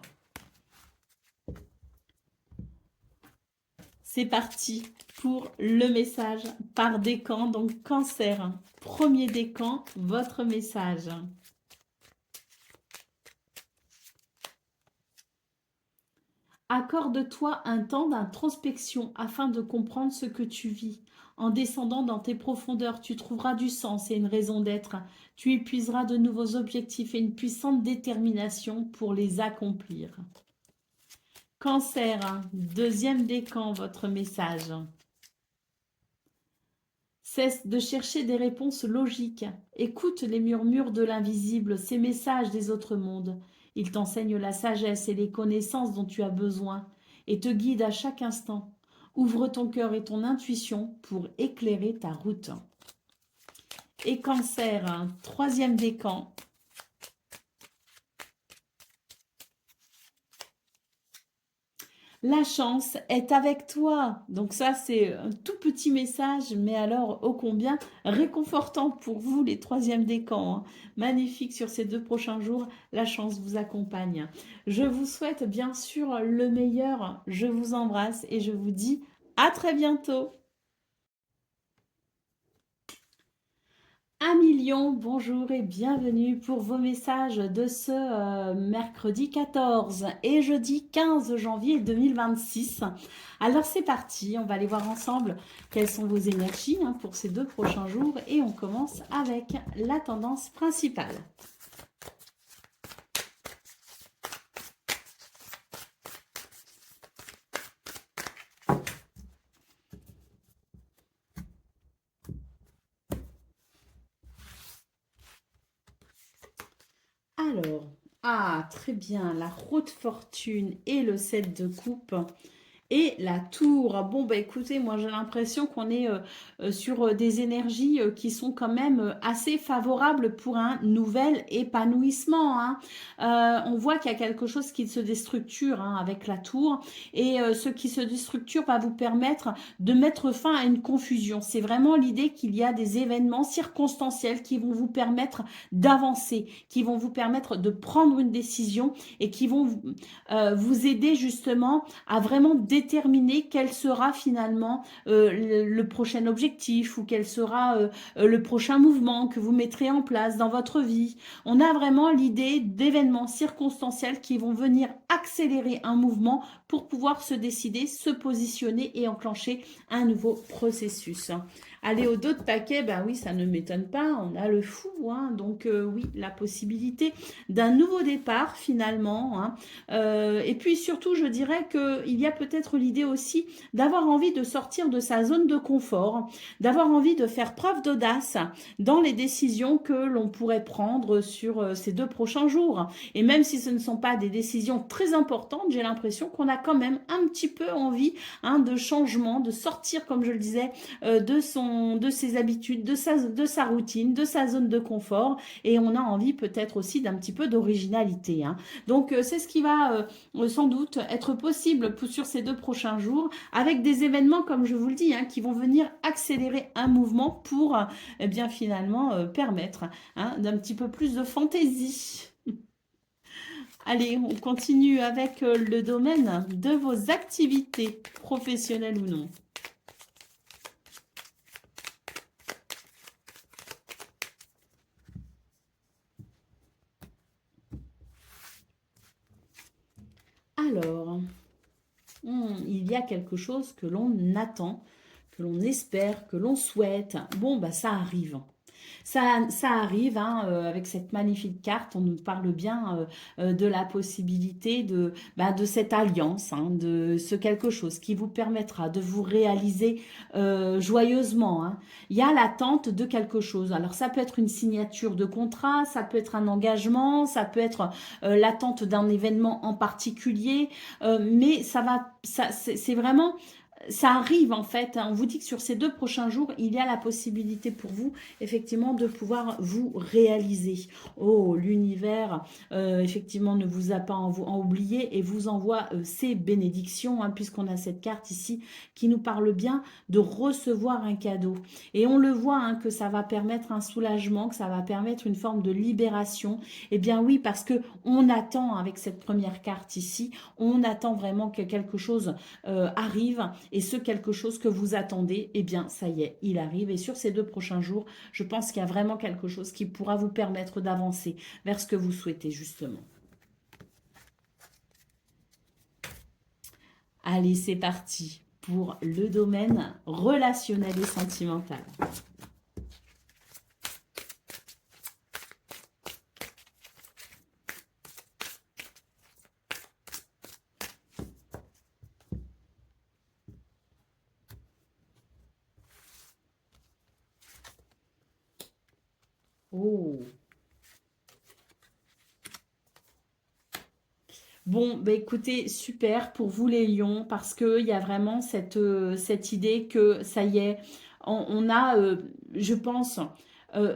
C'est parti pour le message par décan, donc cancer. Premier décan, votre message. Accorde-toi un temps d'introspection afin de comprendre ce que tu vis. En descendant dans tes profondeurs, tu trouveras du sens et une raison d'être. Tu épuiseras de nouveaux objectifs et une puissante détermination pour les accomplir. Cancer, deuxième décan, votre message. Cesse de chercher des réponses logiques. Écoute les murmures de l'invisible, ces messages des autres mondes. Ils t'enseignent la sagesse et les connaissances dont tu as besoin et te guident à chaque instant. Ouvre ton cœur et ton intuition pour éclairer ta route. Et cancer, troisième décan. La chance est avec toi. Donc ça, c'est un tout petit message, mais alors ô combien réconfortant pour vous, les troisièmes décans. Hein. Magnifique sur ces 2 prochains jours. La chance vous accompagne. Je vous souhaite bien sûr le meilleur. Je vous embrasse et je vous dis à très bientôt. 1 million, bonjour et bienvenue pour vos messages de ce mercredi 14 et jeudi 15 janvier 2026. Alors c'est parti, on va aller voir ensemble quelles sont vos énergies pour ces 2 prochains jours et on commence avec la tendance principale. Alors, très bien, la roue de fortune et le 7 de coupe. Et la tour. Bon, bah écoutez, moi j'ai l'impression qu'on est sur des énergies qui sont quand même assez favorables pour un nouvel épanouissement. Hein. On voit qu'il y a quelque chose qui se déstructure avec la tour. Et ce qui se déstructure va vous permettre de mettre fin à une confusion. C'est vraiment l'idée qu'il y a des événements circonstanciels qui vont vous permettre d'avancer, qui vont vous permettre de prendre une décision et qui vont vous aider justement à vraiment déterminer quel sera finalement le prochain objectif ou quel sera le prochain mouvement que vous mettrez en place dans votre vie. On a vraiment l'idée d'événements circonstanciels qui vont venir accélérer un mouvement pour pouvoir se décider, se positionner et enclencher un nouveau processus. Aller au dos de paquet, ben oui, ça ne m'étonne pas, on a le fou, hein, donc oui, la possibilité d'un nouveau départ finalement. Hein. Et puis surtout, je dirais qu'il y a peut-être l'idée aussi d'avoir envie de sortir de sa zone de confort, d'avoir envie de faire preuve d'audace dans les décisions que l'on pourrait prendre sur ces 2 prochains jours. Et même si ce ne sont pas des décisions très importantes, j'ai l'impression qu'on a quand même un petit peu envie de changement, de sortir, comme je le disais, de ses habitudes, de sa routine, de sa zone de confort. Et on a envie peut-être aussi d'un petit peu d'originalité. Hein. Donc c'est ce qui va sans doute être possible sur ces 2 prochains jours avec des événements, comme je vous le dis, qui vont venir accélérer un mouvement pour eh bien finalement permettre d'un petit peu plus de fantaisie. Allez, on continue avec le domaine de vos activités professionnelles ou non. Alors, il y a quelque chose que l'on attend, que l'on espère, que l'on souhaite. Bon, bah ça arrive. Ça arrive avec cette magnifique carte, on nous parle bien de la possibilité de cette alliance, de ce quelque chose qui vous permettra de vous réaliser joyeusement. Hein. Il y a l'attente de quelque chose. Alors ça peut être une signature de contrat, ça peut être un engagement, ça peut être l'attente d'un événement en particulier, mais c'est vraiment ça arrive en fait, hein. On vous dit que sur ces 2 prochains jours, il y a la possibilité pour vous, effectivement, de pouvoir vous réaliser. Oh, l'univers, effectivement, ne vous a pas oublié et vous envoie ses bénédictions, hein, puisqu'on a cette carte ici qui nous parle bien de recevoir un cadeau. Et on le voit, hein, que ça va permettre un soulagement, que ça va permettre une forme de libération. Eh bien oui, parce que on attend avec cette première carte ici, on attend vraiment que quelque chose arrive, et ce quelque chose que vous attendez, eh bien ça y est, il arrive. Et sur ces 2 prochains jours, je pense qu'il y a vraiment quelque chose qui pourra vous permettre d'avancer vers ce que vous souhaitez justement. Allez, c'est parti pour le domaine relationnel et sentimental. Oh. Bon, bah écoutez, super pour vous les lions, parce qu'il y a vraiment cette idée que ça y est, on a, je pense,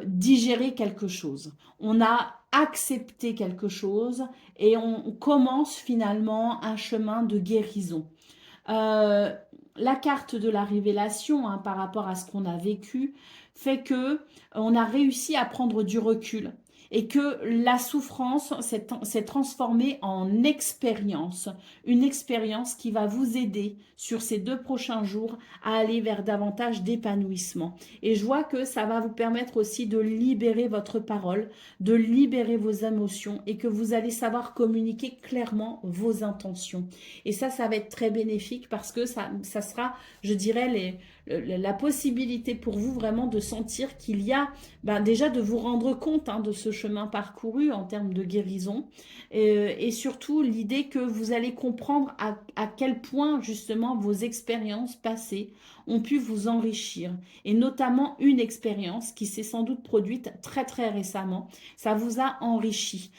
digéré quelque chose. On a accepté quelque chose et on commence finalement un chemin de guérison. Euh, la carte de la révélation, hein, par rapport à ce qu'on a vécu, fait que on a réussi à prendre du recul et que la souffrance s'est transformée en expérience, une expérience qui va vous aider sur ces 2 prochains jours à aller vers davantage d'épanouissement. Et je vois que ça va vous permettre aussi de libérer votre parole, de libérer vos émotions et que vous allez savoir communiquer clairement vos intentions. Et ça va être très bénéfique parce que ça sera, je dirais, la possibilité pour vous vraiment de sentir qu'il y a, ben déjà de vous rendre compte, hein, de ce chemin parcouru en termes de guérison, et surtout l'idée que vous allez comprendre à quel point justement vos expériences passées ont pu vous enrichir, et notamment une expérience qui s'est sans doute produite très très récemment, ça vous a enrichi.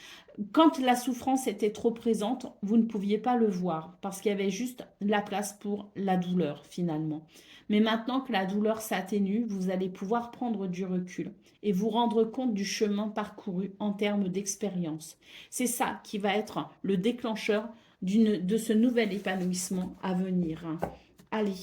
Quand la souffrance était trop présente, vous ne pouviez pas le voir parce qu'il y avait juste la place pour la douleur finalement. Mais maintenant que la douleur s'atténue, vous allez pouvoir prendre du recul et vous rendre compte du chemin parcouru en termes d'expérience. C'est ça qui va être le déclencheur de ce nouvel épanouissement à venir. Allez.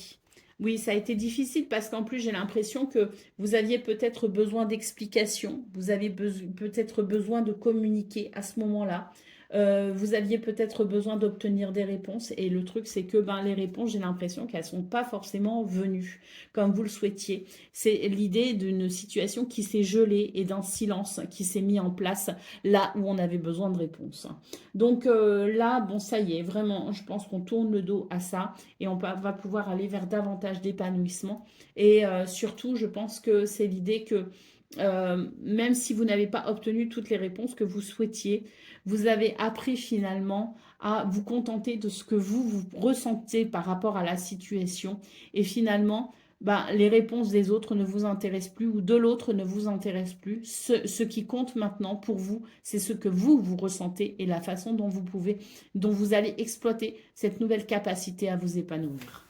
Oui, ça a été difficile parce qu'en plus, j'ai l'impression que vous aviez peut-être besoin d'explications, vous avez peut-être besoin de communiquer à ce moment-là. Vous aviez peut-être besoin d'obtenir des réponses et le truc c'est que ben, les réponses, j'ai l'impression qu'elles ne sont pas forcément venues comme vous le souhaitiez. C'est l'idée d'une situation qui s'est gelée et d'un silence qui s'est mis en place là où on avait besoin de réponses. Donc là, bon, ça y est, vraiment, je pense qu'on tourne le dos à ça et on va pouvoir aller vers davantage d'épanouissement. Et surtout, je pense que c'est l'idée que même si vous n'avez pas obtenu toutes les réponses que vous souhaitiez, vous avez appris finalement à vous contenter de ce que vous ressentez par rapport à la situation. Et finalement, ben, les réponses des autres ne vous intéressent plus ou de l'autre ne vous intéressent plus. Ce qui compte maintenant pour vous, c'est ce que vous ressentez et la façon dont vous allez exploiter cette nouvelle capacité à vous épanouir.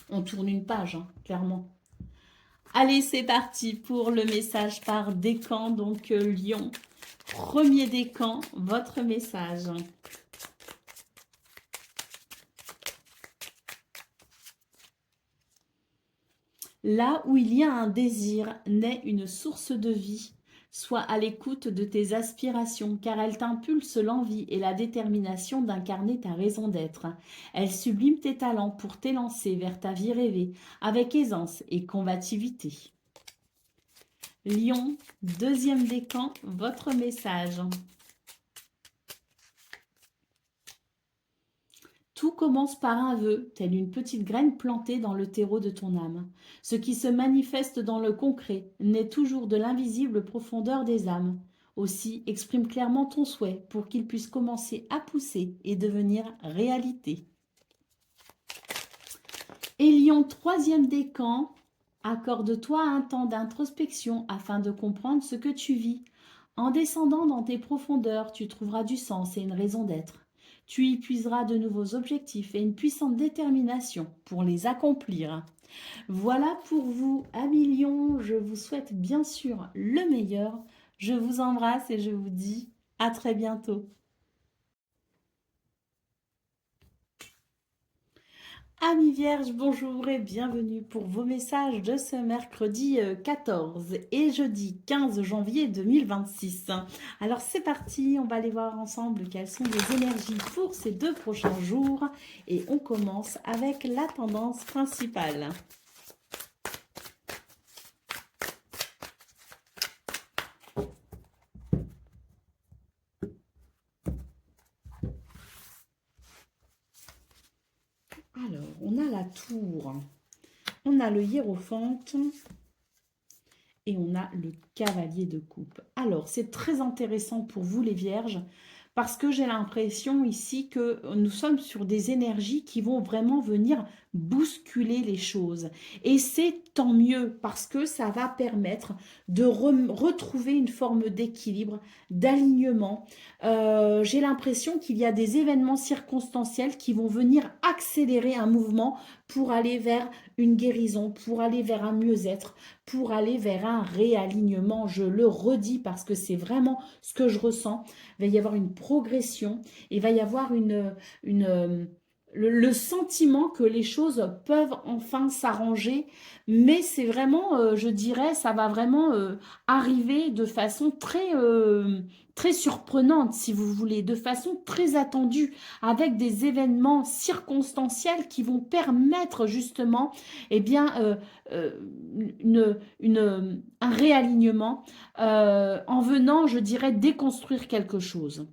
On tourne une page, hein, clairement. Allez, c'est parti pour le message par décan, donc Lion. Premier décan, votre message. Là où il y a un désir, naît une source de vie. Sois à l'écoute de tes aspirations, car elles t'impulsent l'envie et la détermination d'incarner ta raison d'être. Elles subliment tes talents pour t'élancer vers ta vie rêvée, avec aisance et combativité. Lion, deuxième décan, votre message. Tout commence par un vœu, telle une petite graine plantée dans le terreau de ton âme. Ce qui se manifeste dans le concret naît toujours de l'invisible profondeur des âmes. Aussi, exprime clairement ton souhait pour qu'il puisse commencer à pousser et devenir réalité. Et Lion, troisième décan, accorde-toi un temps d'introspection afin de comprendre ce que tu vis. En descendant dans tes profondeurs, tu trouveras du sens et une raison d'être. Tu y puiseras de nouveaux objectifs et une puissante détermination pour les accomplir. Voilà pour vous, amis Lions. Je vous souhaite bien sûr le meilleur. Je vous embrasse et je vous dis à très bientôt. Amis Vierges, bonjour et bienvenue pour vos messages de ce mercredi 14 et jeudi 15 janvier 2026. Alors c'est parti, on va aller voir ensemble quelles sont les énergies pour ces 2 prochains jours et on commence avec la tendance principale. Alors, on a la tour, on a le hiérophante et on a le cavalier de coupe. Alors, c'est très intéressant pour vous les vierges parce que j'ai l'impression ici que nous sommes sur des énergies qui vont vraiment venir bousculer les choses. Et c'est tant mieux parce que ça va permettre de retrouver une forme d'équilibre, d'alignement. J'ai l'impression qu'il y a des événements circonstanciels qui vont venir accélérer un mouvement pour aller vers une guérison, pour aller vers un mieux-être, pour aller vers un réalignement. Je le redis parce que c'est vraiment ce que je ressens. Il va y avoir une progression, il va y avoir le sentiment que les choses peuvent enfin s'arranger, mais c'est vraiment, je dirais, ça va vraiment arriver de façon très surprenante, si vous voulez, de façon très attendue, avec des événements circonstanciels qui vont permettre justement, eh bien, euh, un réalignement en venant, je dirais, déconstruire quelque chose.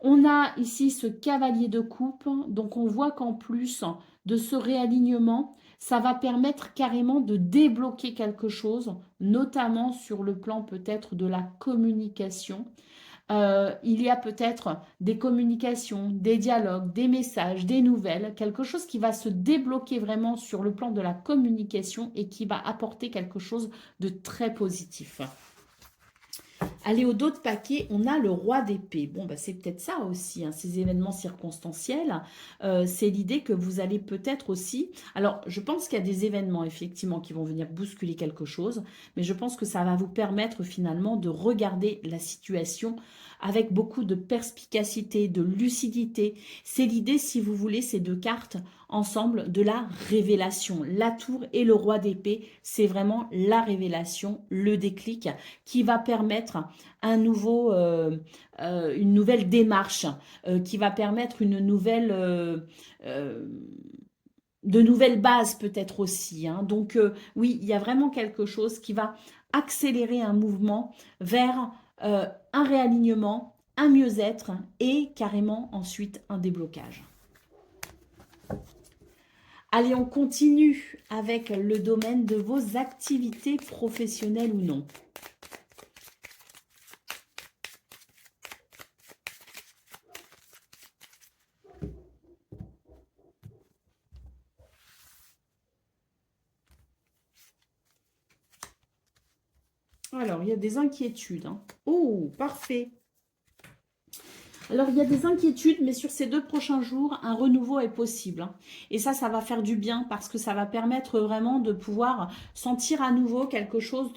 On a ici ce cavalier de coupe, donc on voit qu'en plus de ce réalignement, ça va permettre carrément de débloquer quelque chose, notamment sur le plan peut-être de la communication. Il y a peut-être des communications, des dialogues, des messages, des nouvelles, quelque chose qui va se débloquer vraiment sur le plan de la communication et qui va apporter quelque chose de très positif. Allez, au dos de paquet, on a le roi d'épée. Bon, bah, c'est peut-être ça aussi, hein, ces événements circonstanciels. C'est l'idée que vous allez peut-être aussi... Alors, je pense qu'il y a des événements, effectivement, qui vont venir bousculer quelque chose, mais je pense que ça va vous permettre, finalement, de regarder la situation avec beaucoup de perspicacité, de lucidité. C'est l'idée, si vous voulez, ces 2 cartes ensemble de la révélation. La tour et le roi d'épée, c'est vraiment la révélation, le déclic qui va permettre une nouvelle démarche, qui va permettre de nouvelles bases peut-être aussi. Hein. Donc oui, il y a vraiment quelque chose qui va accélérer un mouvement vers un réalignement, un mieux-être et carrément ensuite un déblocage. Allez, on continue avec le domaine de vos activités professionnelles ou non. Alors, il y a des inquiétudes. Hein. Oh, parfait. Alors, il y a des inquiétudes, mais sur ces 2 prochains jours, un renouveau est possible. Hein. Et ça va faire du bien parce que ça va permettre vraiment de pouvoir sentir à nouveau quelque chose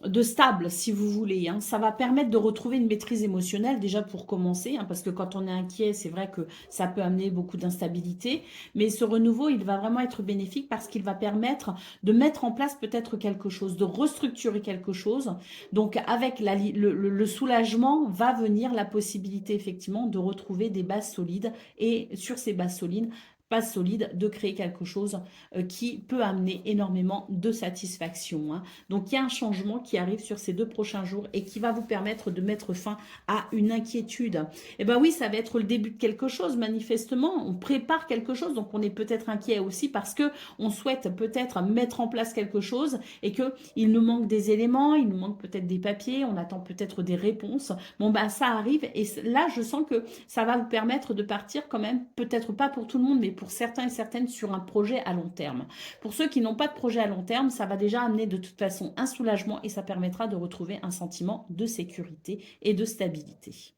de stable, si vous voulez. Hein. Ça va permettre de retrouver une maîtrise émotionnelle, déjà pour commencer, hein, parce que quand on est inquiet, c'est vrai que ça peut amener beaucoup d'instabilité. Mais ce renouveau, il va vraiment être bénéfique parce qu'il va permettre de mettre en place peut-être quelque chose, de restructurer quelque chose. Donc, avec le soulagement va venir la possibilité, effectivement, de retrouver des bases solides. Et sur ces bases solides, de créer quelque chose qui peut amener énormément de satisfaction. Hein. Donc, il y a un changement qui arrive sur ces 2 prochains jours et qui va vous permettre de mettre fin à une inquiétude. Eh bien oui, ça va être le début de quelque chose, manifestement. On prépare quelque chose, donc on est peut-être inquiet aussi parce que on souhaite peut-être mettre en place quelque chose et qu'il nous manque des éléments, il nous manque peut-être des papiers, on attend peut-être des réponses. Bon, ben ça arrive et là, je sens que ça va vous permettre de partir quand même, peut-être pas pour tout le monde, mais pour certains et certaines sur un projet à long terme. Pour ceux qui n'ont pas de projet à long terme, ça va déjà amener de toute façon un soulagement et ça permettra de retrouver un sentiment de sécurité et de stabilité.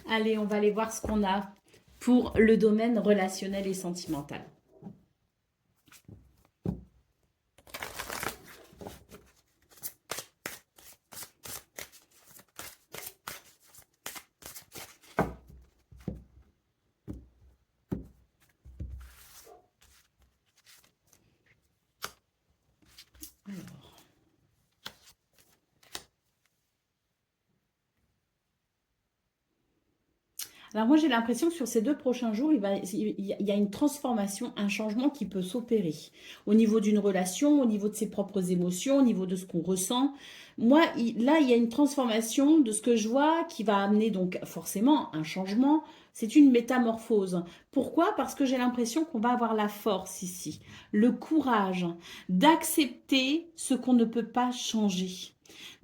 Allez, on va aller voir ce qu'on a pour le domaine relationnel et sentimental. Alors moi, j'ai l'impression que sur ces 2 prochains jours, il y a une transformation, un changement qui peut s'opérer au niveau d'une relation, au niveau de ses propres émotions, au niveau de ce qu'on ressent. Moi, là, il y a une transformation de ce que je vois qui va amener donc forcément un changement. C'est une métamorphose. Pourquoi? Parce que j'ai l'impression qu'on va avoir la force ici, le courage d'accepter ce qu'on ne peut pas changer.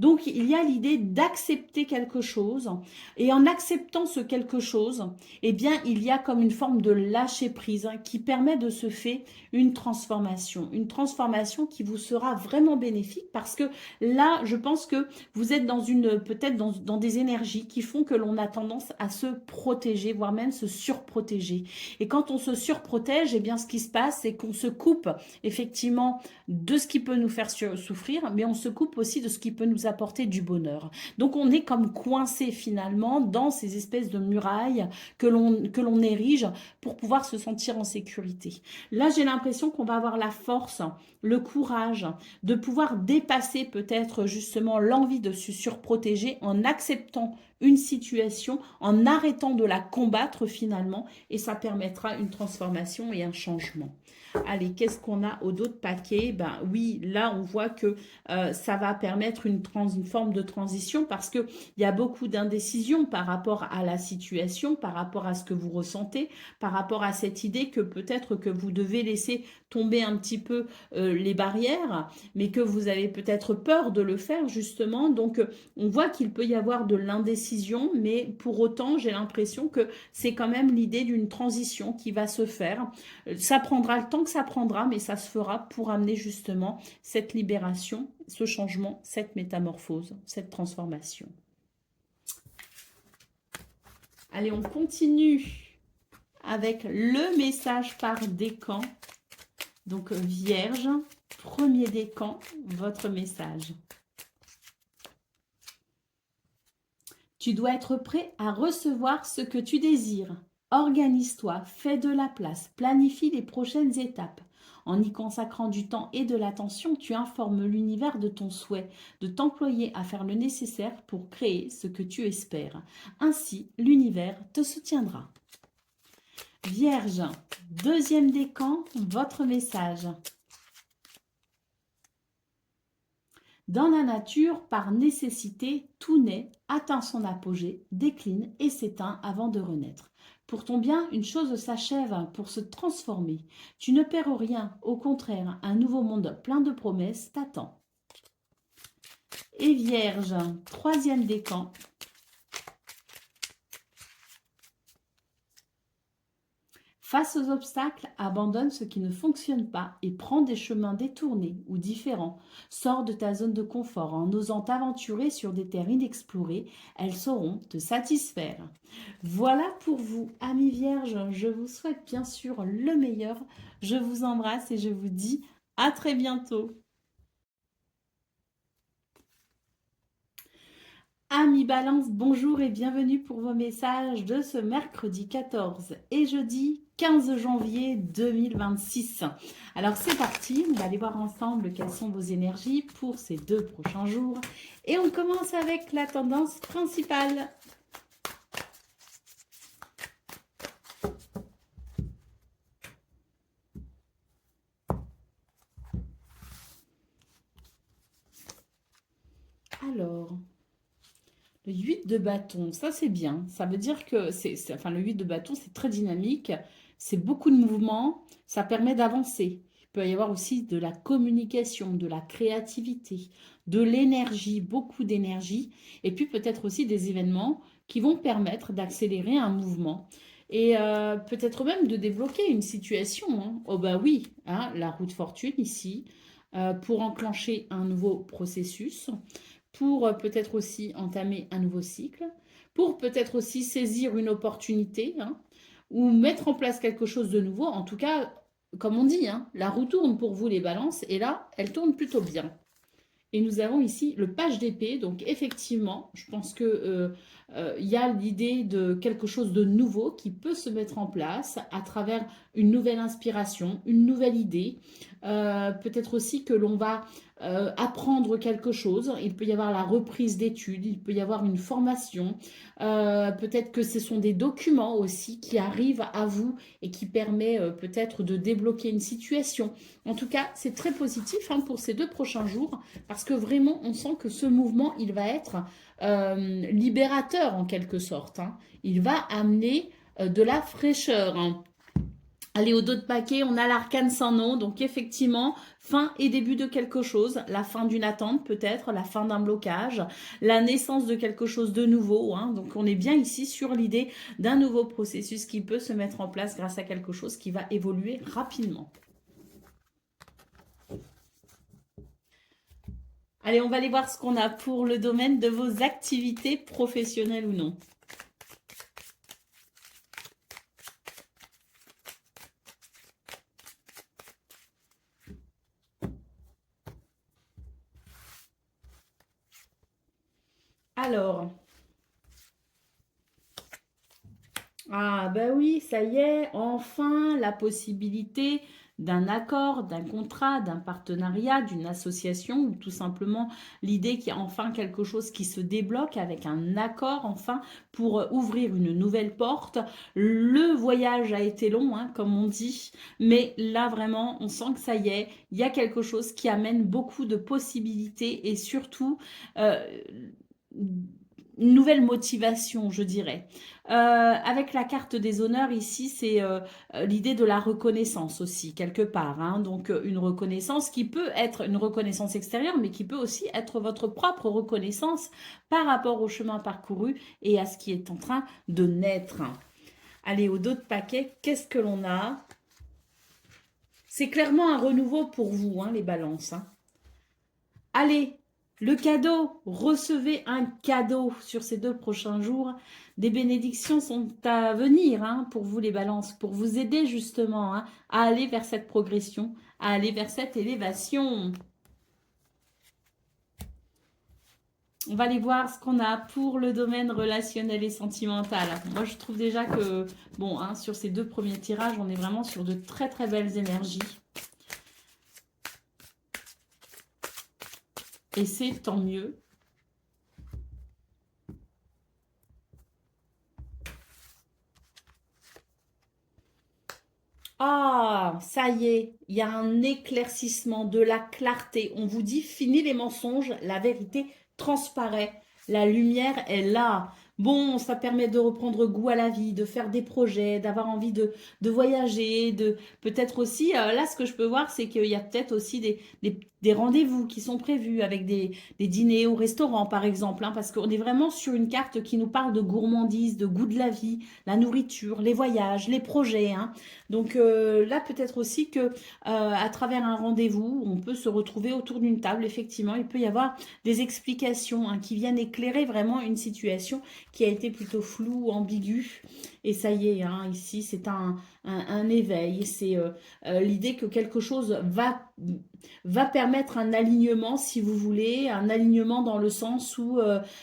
Donc, il y a l'idée d'accepter quelque chose et en acceptant ce quelque chose, eh bien, il y a comme une forme de lâcher prise qui permet de se faire une transformation qui vous sera vraiment bénéfique parce que là, je pense que vous êtes dans peut-être dans des énergies qui font que l'on a tendance à se protéger, voire même se surprotéger. Et quand on se surprotège, eh bien, ce qui se passe, c'est qu'on se coupe effectivement de ce qui peut nous faire souffrir, mais on se coupe aussi de ce qui peut nous apporter du bonheur. Donc on est comme coincé finalement dans ces espèces de murailles que l'on érige pour pouvoir se sentir en sécurité. Là, j'ai l'impression qu'on va avoir la force, le courage de pouvoir dépasser peut-être justement l'envie de se surprotéger en acceptant une situation, en arrêtant de la combattre finalement, et ça permettra une transformation et un changement. Allez, qu'est-ce qu'on a au dos de paquet? Ben oui, là, on voit que ça va permettre une forme de transition parce qu'il y a beaucoup d'indécision par rapport à la situation, par rapport à ce que vous ressentez, par rapport à cette idée que peut-être que vous devez laisser tomber un petit peu les barrières, mais que vous avez peut-être peur de le faire justement. Donc, on voit qu'il peut y avoir de l'indécision, mais pour autant, j'ai l'impression que c'est quand même l'idée d'une transition qui va se faire. Ça prendra le temps que ça prendra, mais ça se fera pour amener justement cette libération, ce changement, cette métamorphose, cette transformation. Allez, on continue avec le message par décan. Donc, Vierge, premier décan, votre message. Tu dois être prêt à recevoir ce que tu désires. Organise-toi, fais de la place, planifie les prochaines étapes. En y consacrant du temps et de l'attention, tu informes l'univers de ton souhait, de t'employer à faire le nécessaire pour créer ce que tu espères. Ainsi, l'univers te soutiendra. Vierge, deuxième décan, votre message. Dans la nature, par nécessité, tout naît, atteint son apogée, décline et s'éteint avant de renaître. Pour ton bien, une chose s'achève pour se transformer. Tu ne perds rien, au contraire, un nouveau monde plein de promesses t'attend. Et Vierge, troisième décan. Face aux obstacles, abandonne ce qui ne fonctionne pas et prends des chemins détournés ou différents. Sors de ta zone de confort en osant t'aventurer sur des terres inexplorées. Elles sauront te satisfaire. Voilà pour vous, amis vierges. Je vous souhaite bien sûr le meilleur. Je vous embrasse et je vous dis à très bientôt. Amis Balance, bonjour et bienvenue pour vos messages de ce mercredi 14 et jeudi 15 janvier 2026. Alors c'est parti, on va aller voir ensemble quelles sont vos énergies pour ces 2 prochains jours. Et on commence avec la tendance principale. Alors... Le 8 de bâton, ça c'est bien. Ça veut dire que enfin, le 8 de bâton, c'est très dynamique. C'est beaucoup de mouvements. Ça permet d'avancer. Il peut y avoir aussi de la communication, de la créativité, de l'énergie, beaucoup d'énergie. Et puis peut-être aussi des événements qui vont permettre d'accélérer un mouvement. Et peut-être même de débloquer une situation, hein. Oh bah oui, hein, la roue de fortune ici, pour enclencher un nouveau processus, pour peut-être aussi entamer un nouveau cycle, pour peut-être aussi saisir une opportunité, hein, ou mettre en place quelque chose de nouveau. En tout cas, comme on dit, hein, la roue tourne pour vous les balances, et là, elle tourne plutôt bien. Et nous avons ici le page d'épée. Donc effectivement, je pense que il y a l'idée de quelque chose de nouveau qui peut se mettre en place à travers une nouvelle inspiration, une nouvelle idée. Peut-être aussi que l'on va apprendre quelque chose. Il peut y avoir la reprise d'études, il peut y avoir une formation. Peut-être que ce sont des documents aussi qui arrivent à vous et qui permet peut-être de débloquer une situation. En tout cas, c'est très positif hein, pour ces 2 prochains jours parce que vraiment, on sent que ce mouvement, il va être libérateur en quelque sorte, hein. Il va amener de la fraîcheur, hein. Allez, au dos de paquet, on a l'arcane sans nom. Donc, effectivement, fin et début de quelque chose. La fin d'une attente, peut-être. La fin d'un blocage. La naissance de quelque chose de nouveau, hein. Donc, on est bien ici sur l'idée d'un nouveau processus qui peut se mettre en place grâce à quelque chose qui va évoluer rapidement. Allez, on va aller voir ce qu'on a pour le domaine de vos activités professionnelles ou non. Alors, ah ben oui, ça y est, enfin la possibilité d'un accord, d'un contrat, d'un partenariat, d'une association ou tout simplement l'idée qu'il y a enfin quelque chose qui se débloque avec un accord enfin pour ouvrir une nouvelle porte. Le voyage a été long, hein, comme on dit, mais là vraiment on sent que ça y est, il y a quelque chose qui amène beaucoup de possibilités et surtout euh, une nouvelle motivation, je dirais. Avec la carte des honneurs ici, c'est l'idée de la reconnaissance aussi, quelque part, hein. Donc, une reconnaissance qui peut être une reconnaissance extérieure, mais qui peut aussi être votre propre reconnaissance par rapport au chemin parcouru et à ce qui est en train de naître. Allez, au dos de paquet, qu'est-ce que l'on a? C'est clairement un renouveau pour vous, hein, les balances, hein. Allez, le cadeau, recevez un cadeau sur ces 2 prochains jours. Des bénédictions sont à venir hein, pour vous les balances, pour vous aider justement hein, à aller vers cette progression, à aller vers cette élévation. On va aller voir ce qu'on a pour le domaine relationnel et sentimental. Moi, je trouve déjà que, bon, hein, sur ces 2 premiers tirages, on est vraiment sur de très très belles énergies. Et c'est tant mieux. Ah, ça y est, il y a un éclaircissement, de la clarté. On vous dit, fini les mensonges, la vérité transparaît. La lumière est là. Bon, ça permet de reprendre goût à la vie, de faire des projets, d'avoir envie de voyager, de peut-être aussi, là, ce que je peux voir, c'est qu'il y a peut-être aussi des rendez-vous qui sont prévus avec des dîners au restaurant, par exemple, hein, parce qu'on est vraiment sur une carte qui nous parle de gourmandise, de goût de la vie, la nourriture, les voyages, les projets, hein. Donc là, peut-être aussi que à travers un rendez-vous, on peut se retrouver autour d'une table. Effectivement, il peut y avoir des explications hein, qui viennent éclairer vraiment une situation qui a été plutôt floue, ambiguë. Et ça y est, hein, ici, c'est un éveil. C'est l'idée que quelque chose va permettre un alignement, si vous voulez, un alignement dans le sens où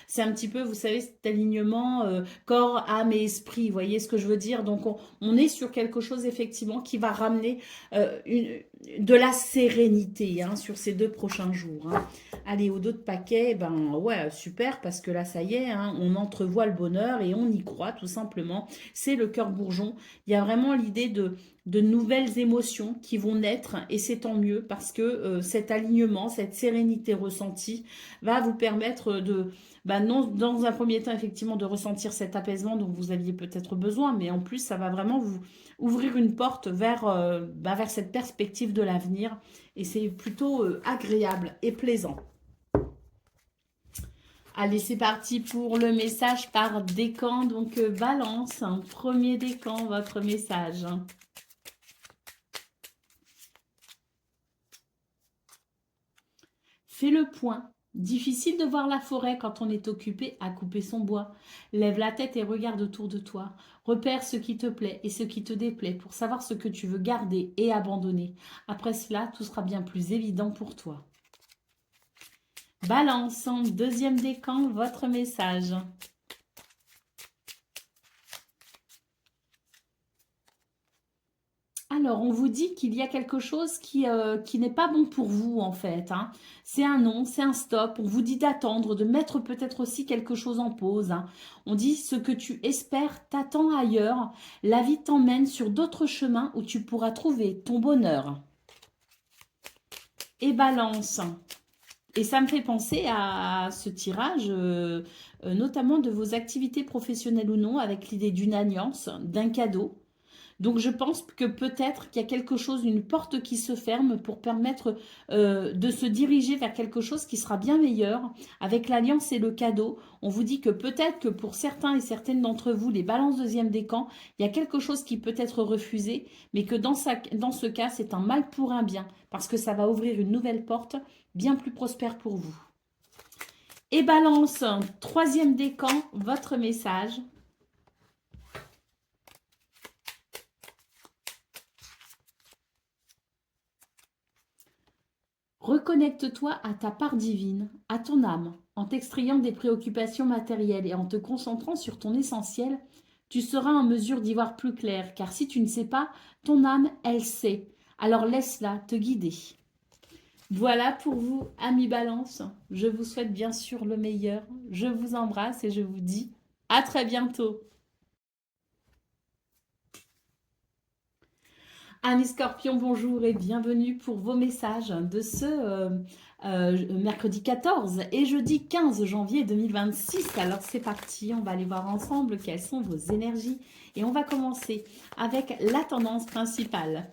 c'est un petit peu, vous savez, cet alignement corps, âme et esprit. Vous voyez ce que je veux dire? Donc, on est sur quelque chose effectivement qui va ramener de la sérénité hein, sur ces 2 prochains jours. Hein. Allez, au dos de paquet, ben ouais, super, parce que là, ça y est, hein, on entrevoit le bonheur et on y croit tout simplement. C'est le cœur bourgeon. Il y a vraiment l'idée de nouvelles émotions qui vont naître et c'est tant mieux parce que cet alignement, cette sérénité ressentie va vous permettre de, bah non, dans un premier temps, effectivement, de ressentir cet apaisement dont vous aviez peut-être besoin, mais en plus, ça va vraiment vous ouvrir une porte vers cette perspective de l'avenir et c'est plutôt agréable et plaisant. Allez, c'est parti pour le message par décan. Donc, balance, hein, premier décan, votre message. Fais le point Difficile de voir la forêt quand on est occupé à couper son bois. Lève la tête et regarde autour de toi. Repère ce qui te plaît et ce qui te déplaît pour savoir ce que tu veux garder et abandonner. Après cela, tout sera bien plus évident pour toi. Balance, deuxième décan, votre message. Alors, on vous dit qu'il y a quelque chose qui n'est pas bon pour vous, en fait, hein. C'est un non, c'est un stop. On vous dit d'attendre, de mettre peut-être aussi quelque chose en pause, hein. On dit ce que tu espères t'attend ailleurs. La vie t'emmène sur d'autres chemins où tu pourras trouver ton bonheur. Et balance. Et ça me fait penser à ce tirage, notamment de vos activités professionnelles ou non, avec l'idée d'une alliance, d'un cadeau. Donc je pense que peut-être qu'il y a quelque chose, une porte qui se ferme pour permettre de se diriger vers quelque chose qui sera bien meilleur. Avec l'alliance et le cadeau, on vous dit que peut-être que pour certains et certaines d'entre vous, les balances deuxième décan, il y a quelque chose qui peut être refusé, mais que dans ce cas, c'est un mal pour un bien, parce que ça va ouvrir une nouvelle porte bien plus prospère pour vous. Et balance, troisième décan, votre message. Reconnecte-toi à ta part divine, à ton âme, en t'extrayant des préoccupations matérielles et en te concentrant sur ton essentiel, tu seras en mesure d'y voir plus clair, car si tu ne sais pas, ton âme, elle sait. Alors laisse-la te guider. Voilà pour vous, amis Balance. Je vous souhaite bien sûr le meilleur. Je vous embrasse et je vous dis à très bientôt. Amis Scorpion, bonjour et bienvenue pour vos messages de ce mercredi 14 et jeudi 15 janvier 2026. Alors c'est parti, on va aller voir ensemble quelles sont vos énergies et on va commencer avec la tendance principale.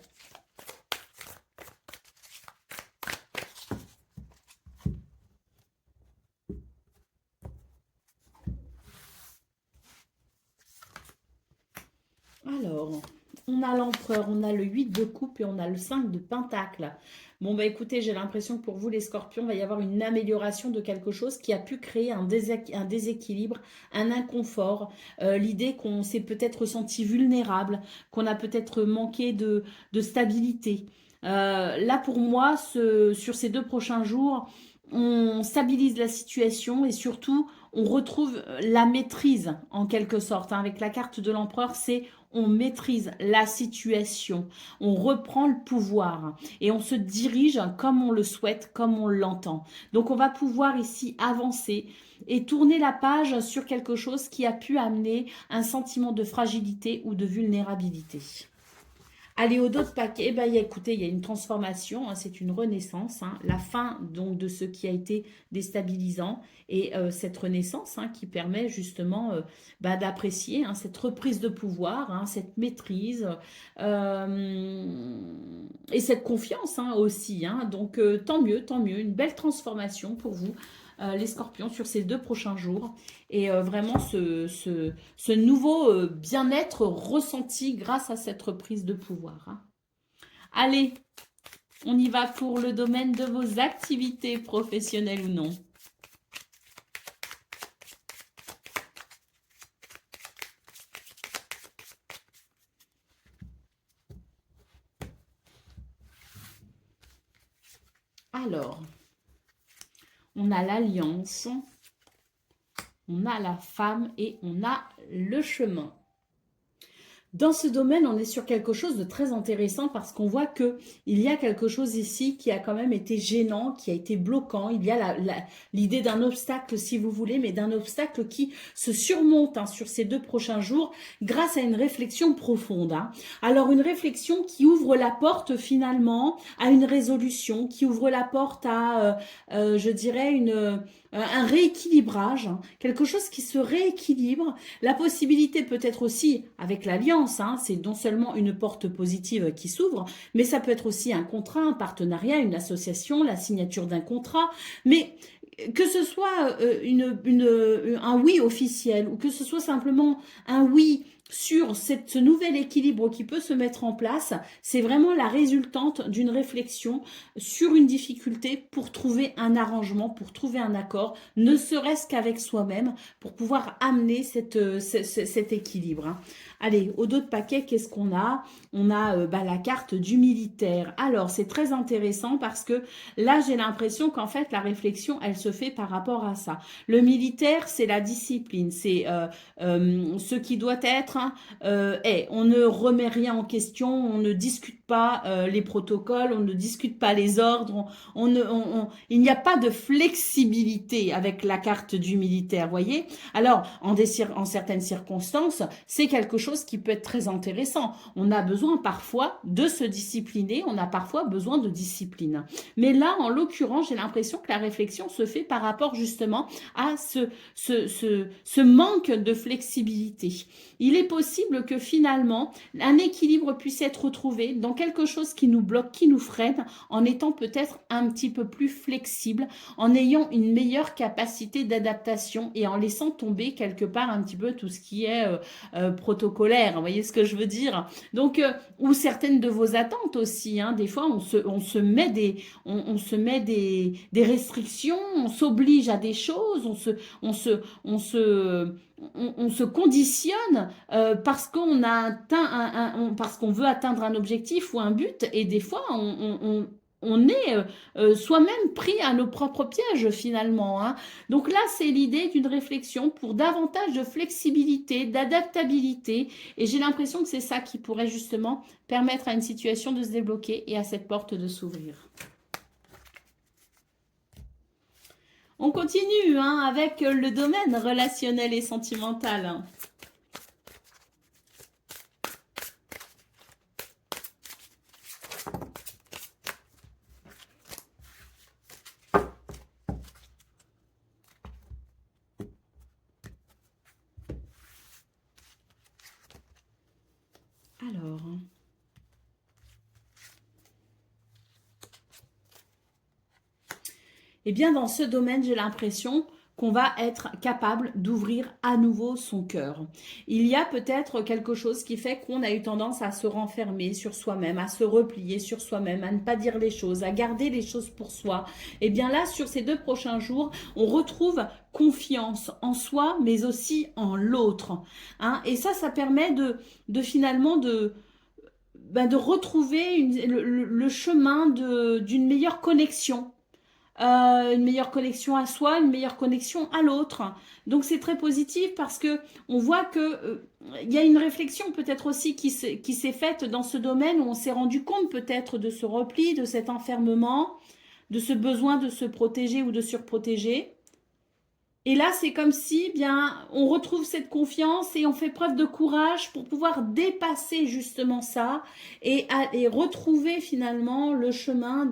Alors, on a l'empereur, on a le 8 de coupe et on a le 5 de pentacle. Bon, bah écoutez, j'ai l'impression que pour vous, les scorpions, il va y avoir une amélioration de quelque chose qui a pu créer un déséquilibre, un inconfort. L'idée qu'on s'est peut-être senti vulnérable, qu'on a peut-être manqué de stabilité. Là, pour moi, sur ces 2 prochains jours, on stabilise la situation et surtout, on retrouve la maîtrise en quelque sorte, hein. Avec la carte de l'empereur, c'est on maîtrise la situation, on reprend le pouvoir et on se dirige comme on le souhaite, comme on l'entend. Donc on va pouvoir ici avancer et tourner la page sur quelque chose qui a pu amener un sentiment de fragilité ou de vulnérabilité. Allez, au dos de paquet, écoutez, il y a une transformation, hein, c'est une renaissance, hein, la fin donc de ce qui a été déstabilisant et cette renaissance, hein, qui permet justement d'apprécier, hein, cette reprise de pouvoir, hein, cette maîtrise et cette confiance, hein, aussi, hein. Donc tant mieux, une belle transformation pour vous. Les scorpions sur ces 2 prochains jours et vraiment ce nouveau bien-être ressenti grâce à cette reprise de pouvoir, hein. Allez, on y va pour le domaine de vos activités professionnelles ou non. Alors, on a l'alliance, on a la femme et on a le chemin. Dans ce domaine, on est sur quelque chose de très intéressant parce qu'on voit qu'il y a quelque chose ici qui a quand même été gênant, qui a été bloquant. Il y a l'idée d'un obstacle, si vous voulez, mais d'un obstacle qui se surmonte, hein, sur ces 2 prochains jours grâce à une réflexion profonde, hein. Alors, une réflexion qui ouvre la porte finalement à une résolution, qui ouvre la porte à, je dirais, un rééquilibrage, hein, quelque chose qui se rééquilibre. La possibilité peut-être aussi avec l'alliance, hein, c'est non seulement une porte positive qui s'ouvre, mais ça peut être aussi un contrat, un partenariat, une association, la signature d'un contrat, mais que ce soit un oui officiel ou que ce soit simplement un oui sur ce nouvel équilibre qui peut se mettre en place, c'est vraiment la résultante d'une réflexion sur une difficulté pour trouver un arrangement, pour trouver un accord, ne serait-ce qu'avec soi-même, pour pouvoir amener cet équilibre. Hein. Allez, au dos de paquet, qu'est-ce qu'on a? On a la carte du militaire. Alors, c'est très intéressant parce que là, j'ai l'impression qu'en fait, la réflexion, elle se fait par rapport à ça. Le militaire, c'est la discipline, c'est ce qui doit être, hein, on ne remet rien en question, on ne discute pas les protocoles, on ne discute pas les ordres, il n'y a pas de flexibilité avec la carte du militaire, voyez. Alors, en certaines circonstances, c'est quelque chose qui peut être très intéressant. On a besoin parfois de se discipliner, on a parfois besoin de discipline. Mais là, en l'occurrence, j'ai l'impression que la réflexion se fait par rapport justement à ce manque de flexibilité. Il est possible que finalement, un équilibre puisse être retrouvé dans quelque chose qui nous bloque, qui nous freine, en étant peut-être un petit peu plus flexible, en ayant une meilleure capacité d'adaptation et en laissant tomber quelque part un petit peu tout ce qui est protocolaire. Vous voyez ce que je veux dire? Donc, ou certaines de vos attentes aussi. Hein. Des fois, on se met des restrictions, on s'oblige à des choses, on se conditionne parce qu'on a parce qu'on veut atteindre un objectif ou un but, et des fois on est soi-même pris à nos propres pièges finalement. Hein. Donc là, c'est l'idée d'une réflexion pour davantage de flexibilité, d'adaptabilité, et j'ai l'impression que c'est ça qui pourrait justement permettre à une situation de se débloquer et à cette porte de s'ouvrir. On continue hein, avec le domaine relationnel et sentimental. Alors, eh bien, dans ce domaine, j'ai l'impression qu'on va être capable d'ouvrir à nouveau son cœur. Il y a peut-être quelque chose qui fait qu'on a eu tendance à se renfermer sur soi-même, à se replier sur soi-même, à ne pas dire les choses, à garder les choses pour soi. Eh bien là, sur ces 2 prochains jours, on retrouve confiance en soi, mais aussi en l'autre. Hein. Et ça permet de finalement de retrouver le chemin d'une meilleure connexion. Une meilleure connexion à soi, une meilleure connexion à l'autre. Donc c'est très positif parce que on voit que il y a une réflexion peut-être aussi qui s'est faite dans ce domaine où on s'est rendu compte peut-être de ce repli, de cet enfermement, de ce besoin de se protéger ou de surprotéger. Et là, c'est comme si, bien, on retrouve cette confiance et on fait preuve de courage pour pouvoir dépasser justement ça et retrouver finalement le chemin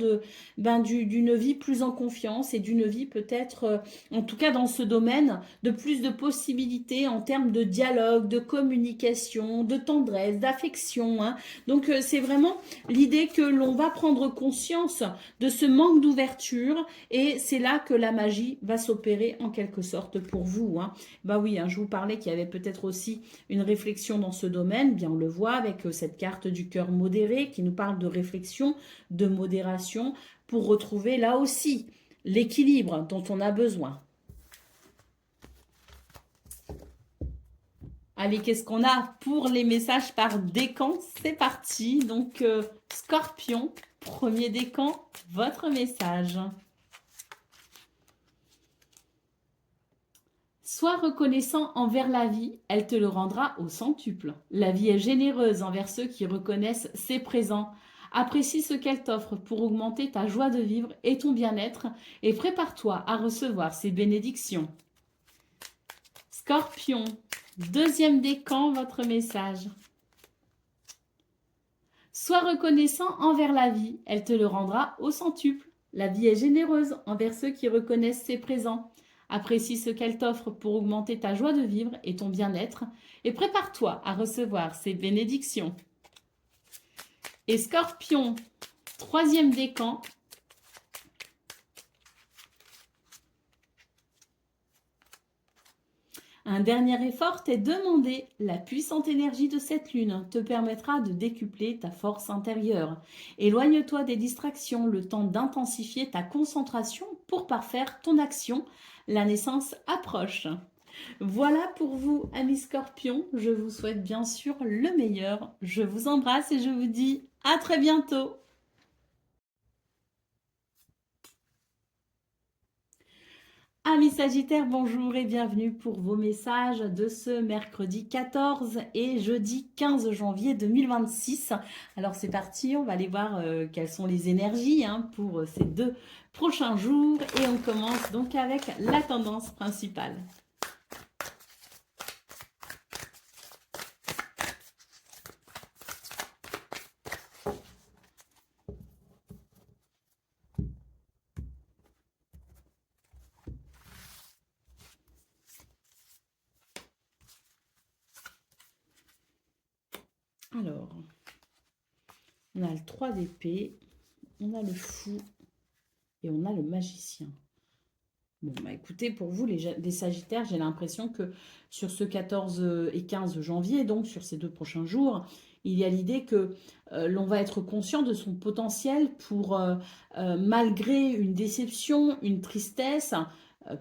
d'une vie plus en confiance et d'une vie peut-être, en tout cas dans ce domaine, de plus de possibilités en termes de dialogue, de communication, de tendresse, d'affection. Hein. Donc, c'est vraiment l'idée que l'on va prendre conscience de ce manque d'ouverture et c'est là que la magie va s'opérer en quelque sorte pour vous. Hein. Bah oui, hein, je vous parlais qu'il y avait peut-être aussi une réflexion dans ce domaine. Bien, on le voit avec cette carte du cœur modéré qui nous parle de réflexion, de modération pour retrouver là aussi l'équilibre dont on a besoin. Allez, qu'est-ce qu'on a pour les messages par décan? C'est parti. Donc, Scorpion, premier décan, votre message. Sois reconnaissant envers la vie, elle te le rendra au centuple. La vie est généreuse envers ceux qui reconnaissent ses présents. Apprécie ce qu'elle t'offre pour augmenter ta joie de vivre et ton bien-être et prépare-toi à recevoir ses bénédictions. Scorpion, deuxième décan, votre message. Sois reconnaissant envers la vie, elle te le rendra au centuple. La vie est généreuse envers ceux qui reconnaissent ses présents. Apprécie ce qu'elle t'offre pour augmenter ta joie de vivre et ton bien-être et prépare-toi à recevoir ses bénédictions. Et Scorpion, troisième décan. Un dernier effort t'est demandé. La puissante énergie de cette lune te permettra de décupler ta force intérieure. Éloigne-toi des distractions, le temps d'intensifier ta concentration pour parfaire ton action. La naissance approche. Voilà pour vous, amis scorpions. Je vous souhaite bien sûr le meilleur. Je vous embrasse et je vous dis à très bientôt. Amis Sagittaires, bonjour et bienvenue pour vos messages de ce mercredi 14 et jeudi 15 janvier 2026. Alors c'est parti, on va aller voir quelles sont les énergies pour ces 2 prochains jours et on commence donc avec la tendance principale. Alors, on a le 3 d'épée, on a le fou et on a le magicien. Bon, bah écoutez, pour vous, les Sagittaires, j'ai l'impression que sur ce 14 et 15 janvier, donc sur ces 2 prochains jours, il y a l'idée que l'on va être conscient de son potentiel pour, malgré une déception, une tristesse,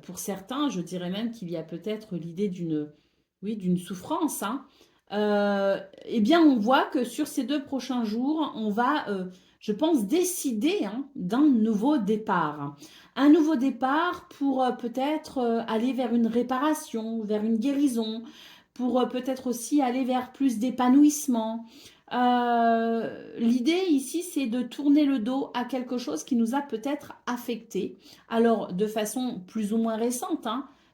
pour certains, je dirais même qu'il y a peut-être l'idée d'une souffrance, eh bien, on voit que sur ces 2 prochains jours, on va, je pense, décider d'un nouveau départ. Un nouveau départ pour peut-être aller vers une réparation, vers une guérison, pour peut-être aussi aller vers plus d'épanouissement. L'idée ici, c'est de tourner le dos à quelque chose qui nous a peut-être affecté. Alors, de façon plus ou moins récente,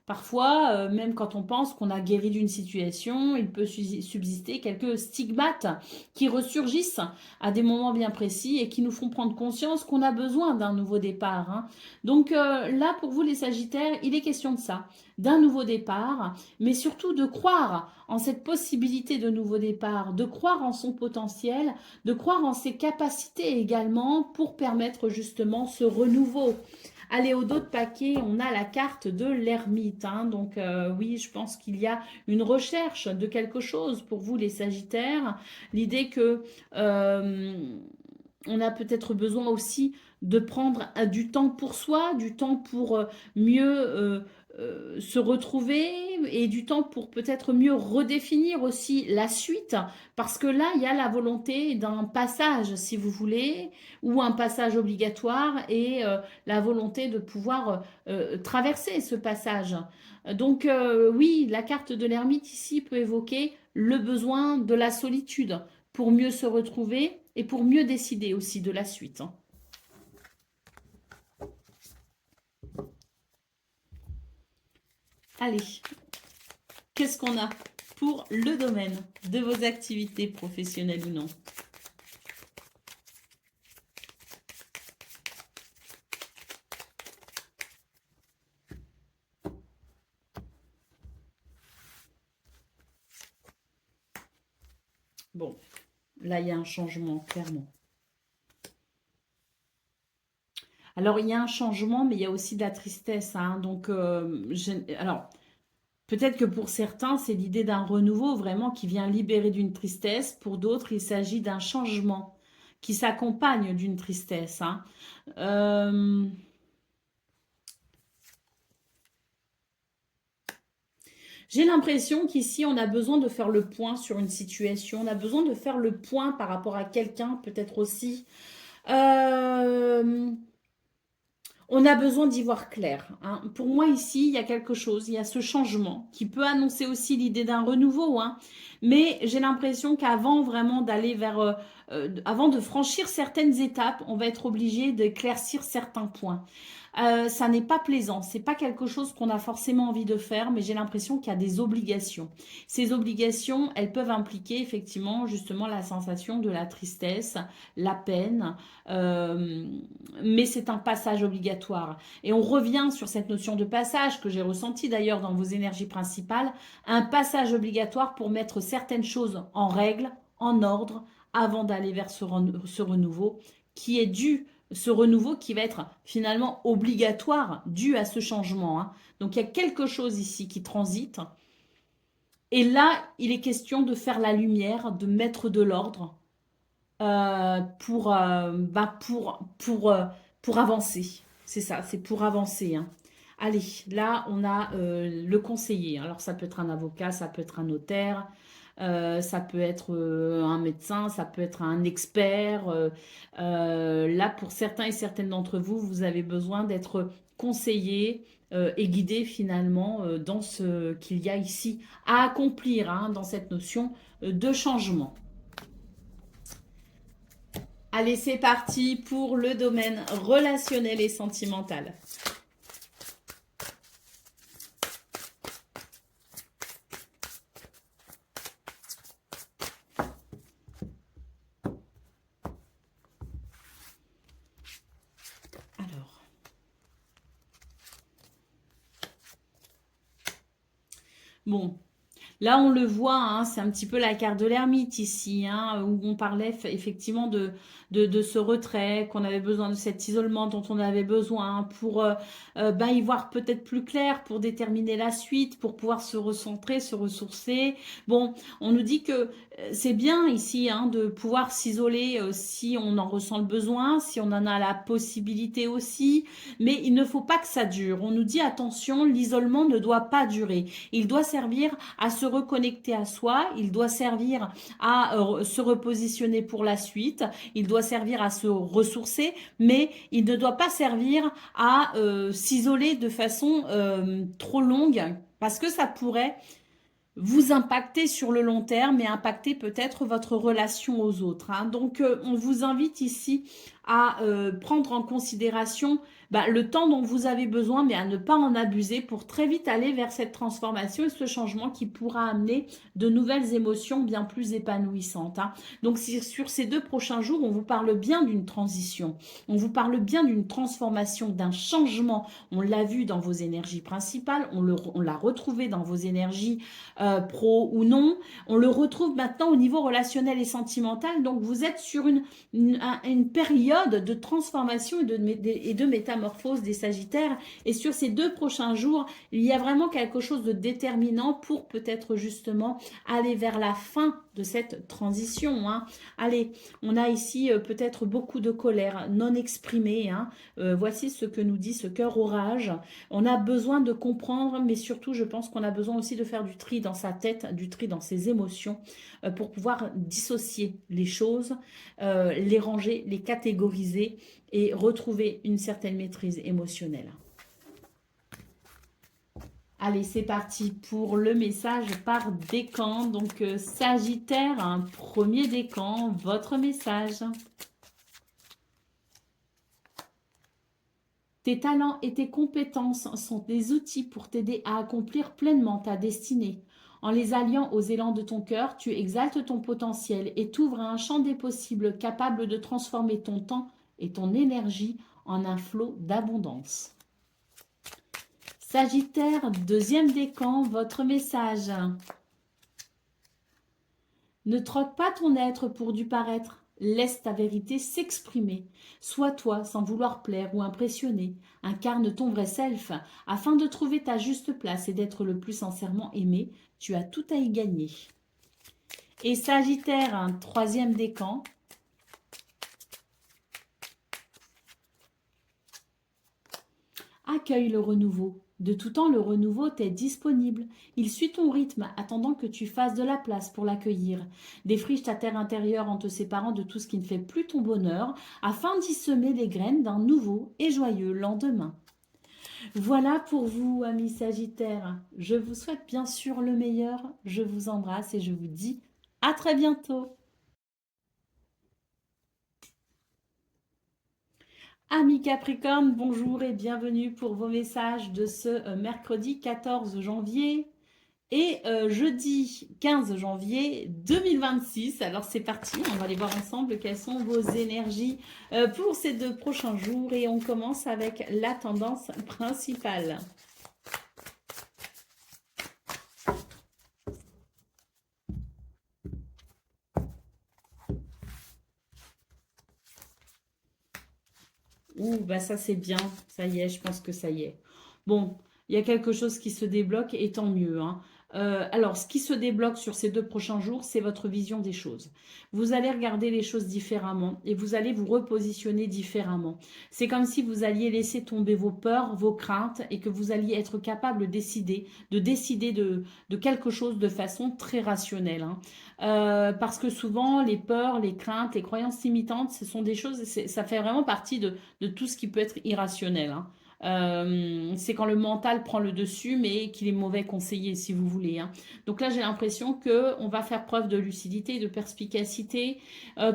parfois, même quand on pense qu'on a guéri d'une situation, il peut subsister quelques stigmates qui ressurgissent à des moments bien précis et qui nous font prendre conscience qu'on a besoin d'un nouveau départ. Donc là, pour vous les Sagittaires, il est question de ça, d'un nouveau départ, mais surtout de croire en cette possibilité de nouveau départ, de croire en son potentiel, de croire en ses capacités également pour permettre justement ce renouveau. Allez, au dos de paquet, on a la carte de l'ermite. Donc oui, je pense qu'il y a une recherche de quelque chose pour vous les Sagittaires. L'idée que on a peut-être besoin aussi de prendre du temps pour soi, du temps pour mieux se retrouver et du temps pour peut-être mieux redéfinir aussi la suite, parce que là, il y a la volonté d'un passage, si vous voulez, ou un passage obligatoire et la volonté de pouvoir traverser ce passage. Donc oui, la carte de l'ermite ici peut évoquer le besoin de la solitude pour mieux se retrouver et pour mieux décider aussi de la suite. Allez, qu'est-ce qu'on a pour le domaine de vos activités professionnelles ou non? Bon, là, il y a un changement, clairement. Alors, il y a un changement, mais il y a aussi de la tristesse. Donc, alors, peut-être que pour certains, c'est l'idée d'un renouveau vraiment qui vient libérer d'une tristesse. Pour d'autres, il s'agit d'un changement qui s'accompagne d'une tristesse. J'ai l'impression qu'ici, on a besoin de faire le point sur une situation. On a besoin de faire le point par rapport à quelqu'un, peut-être aussi. Euh, On a besoin d'y voir clair. Pour moi, ici, il y a quelque chose, il y a ce changement qui peut annoncer aussi l'idée d'un renouveau. Mais j'ai l'impression qu'avant vraiment d'aller vers, avant de franchir certaines étapes, on va être obligé d'éclaircir certains points. Ça n'est pas plaisant, c'est pas quelque chose qu'on a forcément envie de faire, mais j'ai l'impression qu'il y a des obligations. Ces obligations, elles peuvent impliquer effectivement justement la sensation de la tristesse, la peine, mais c'est un passage obligatoire. Et on revient sur cette notion de passage que j'ai ressenti d'ailleurs dans vos énergies principales, un passage obligatoire pour mettre certaines choses en règle, en ordre, avant d'aller vers ce renouveau qui est dû, ce renouveau qui va être finalement obligatoire, dû à ce changement. Donc il y a quelque chose ici qui transite Et là, il est question de faire la lumière, de mettre de l'ordre pour avancer. C'est ça, c'est pour avancer, hein. Allez, là, on a le conseiller. Alors, ça peut être un avocat, ça peut être un notaire, ça peut être un médecin, ça peut être un expert. Là, pour certains et certaines d'entre vous, vous avez besoin d'être conseillé et guidé finalement dans ce qu'il y a ici à accomplir, hein, dans cette notion de changement. Allez, c'est parti pour le domaine relationnel et sentimental. Alors, bon, là, on le voit, hein, c'est un petit peu la carte de l'ermite ici, hein, où on parlait effectivement de ce retrait, qu'on avait besoin de cet isolement dont on avait besoin pour y voir peut-être plus clair, pour déterminer la suite, pour pouvoir se recentrer, se ressourcer. Bon, on nous dit que c'est bien ici, hein, de pouvoir s'isoler si on en ressent le besoin, si on en a la possibilité aussi, mais il ne faut pas que ça dure. On nous dit attention, l'isolement ne doit pas durer. Il doit servir à se reconnecter à soi, il doit servir à se repositionner pour la suite, il doit servir à se ressourcer, mais il ne doit pas servir à s'isoler de façon trop longue parce que ça pourrait vous impacter sur le long terme et impacter peut-être votre relation aux autres, hein. Donc, on vous invite ici à prendre en considération le temps dont vous avez besoin, mais à ne pas en abuser pour très vite aller vers cette transformation et ce changement qui pourra amener de nouvelles émotions bien plus épanouissantes, hein. Donc, sur ces 2 prochains jours, on vous parle bien d'une transition, on vous parle bien d'une transformation, d'un changement. On l'a vu dans vos énergies principales, on l'a retrouvé dans vos énergies pro ou non. On le retrouve maintenant au niveau relationnel et sentimental. Donc, vous êtes sur une période de transformation et de métamorphose des Sagittaires. Et sur ces 2 prochains jours, il y a vraiment quelque chose de déterminant pour peut-être justement aller vers la fin de cette transition, hein. Allez, on a ici peut-être beaucoup de colère non exprimée, hein. Voici ce que nous dit ce cœur orage. On a besoin de comprendre, mais surtout, je pense qu'on a besoin aussi de faire du tri dans sa tête, du tri dans ses émotions, pour pouvoir dissocier les choses, les ranger, les catégoriser et retrouver une certaine maîtrise émotionnelle. Allez, c'est parti pour le message par décan. Donc, Sagittaire, un premier décan, votre message. Tes talents et tes compétences sont des outils pour t'aider à accomplir pleinement ta destinée. En les alliant aux élans de ton cœur, tu exaltes ton potentiel et t'ouvres à un champ des possibles capable de transformer ton temps et ton énergie en un flot d'abondance. Sagittaire, deuxième décan, votre message. Ne troque pas ton être pour du paraître. Laisse ta vérité s'exprimer. Sois toi sans vouloir plaire ou impressionner. Incarne ton vrai self. Afin de trouver ta juste place et d'être le plus sincèrement aimé, tu as tout à y gagner. Et Sagittaire, un troisième décan. Accueille le renouveau. De tout temps, le renouveau t'est disponible. Il suit ton rythme, attendant que tu fasses de la place pour l'accueillir. Défriche ta terre intérieure en te séparant de tout ce qui ne fait plus ton bonheur, afin d'y semer les graines d'un nouveau et joyeux lendemain. Voilà pour vous, amis Sagittaires. Je vous souhaite bien sûr le meilleur. Je vous embrasse et je vous dis à très bientôt. Amis Capricorne, bonjour et bienvenue pour vos messages de ce mercredi 14 janvier et jeudi 15 janvier 2026. Alors c'est parti, on va aller voir ensemble quelles sont vos énergies pour ces 2 prochains jours et on commence avec la tendance principale. Ouh, bah ça c'est bien, ça y est, je pense que ça y est. Bon, il y a quelque chose qui se débloque et tant mieux, hein. Alors, ce qui se débloque sur ces 2 prochains jours, c'est votre vision des choses. Vous allez regarder les choses différemment et vous allez vous repositionner différemment. C'est comme si vous alliez laisser tomber vos peurs, vos craintes et que vous alliez être capable de décider de quelque chose de façon très rationnelle, hein. Parce que souvent, les peurs, les craintes, les croyances limitantes, ce sont des choses, ça fait vraiment partie de tout ce qui peut être irrationnel, hein. C'est quand le mental prend le dessus, mais qu'il est mauvais conseiller, si vous voulez, hein. Donc là, j'ai l'impression qu'on va faire preuve de lucidité, de perspicacité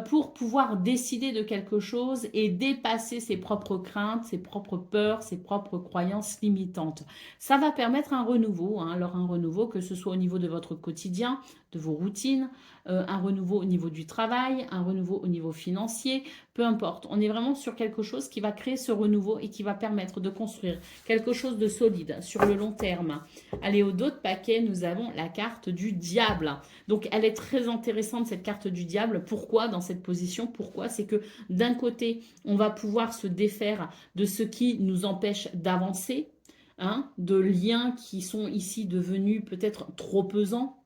pour pouvoir décider de quelque chose et dépasser ses propres craintes, ses propres peurs, ses propres croyances limitantes. Ça va permettre un renouveau, hein. Alors un renouveau, que ce soit au niveau de votre quotidien, de vos routines, un renouveau au niveau du travail, un renouveau au niveau financier, peu importe. On est vraiment sur quelque chose qui va créer ce renouveau et qui va permettre de construire quelque chose de solide sur le long terme. Allez, au dos de paquet, nous avons la carte du diable. Donc, elle est très intéressante, cette carte du diable. Pourquoi dans cette position? Pourquoi? C'est que d'un côté, on va pouvoir se défaire de ce qui nous empêche d'avancer, hein, de liens qui sont ici devenus peut-être trop pesants.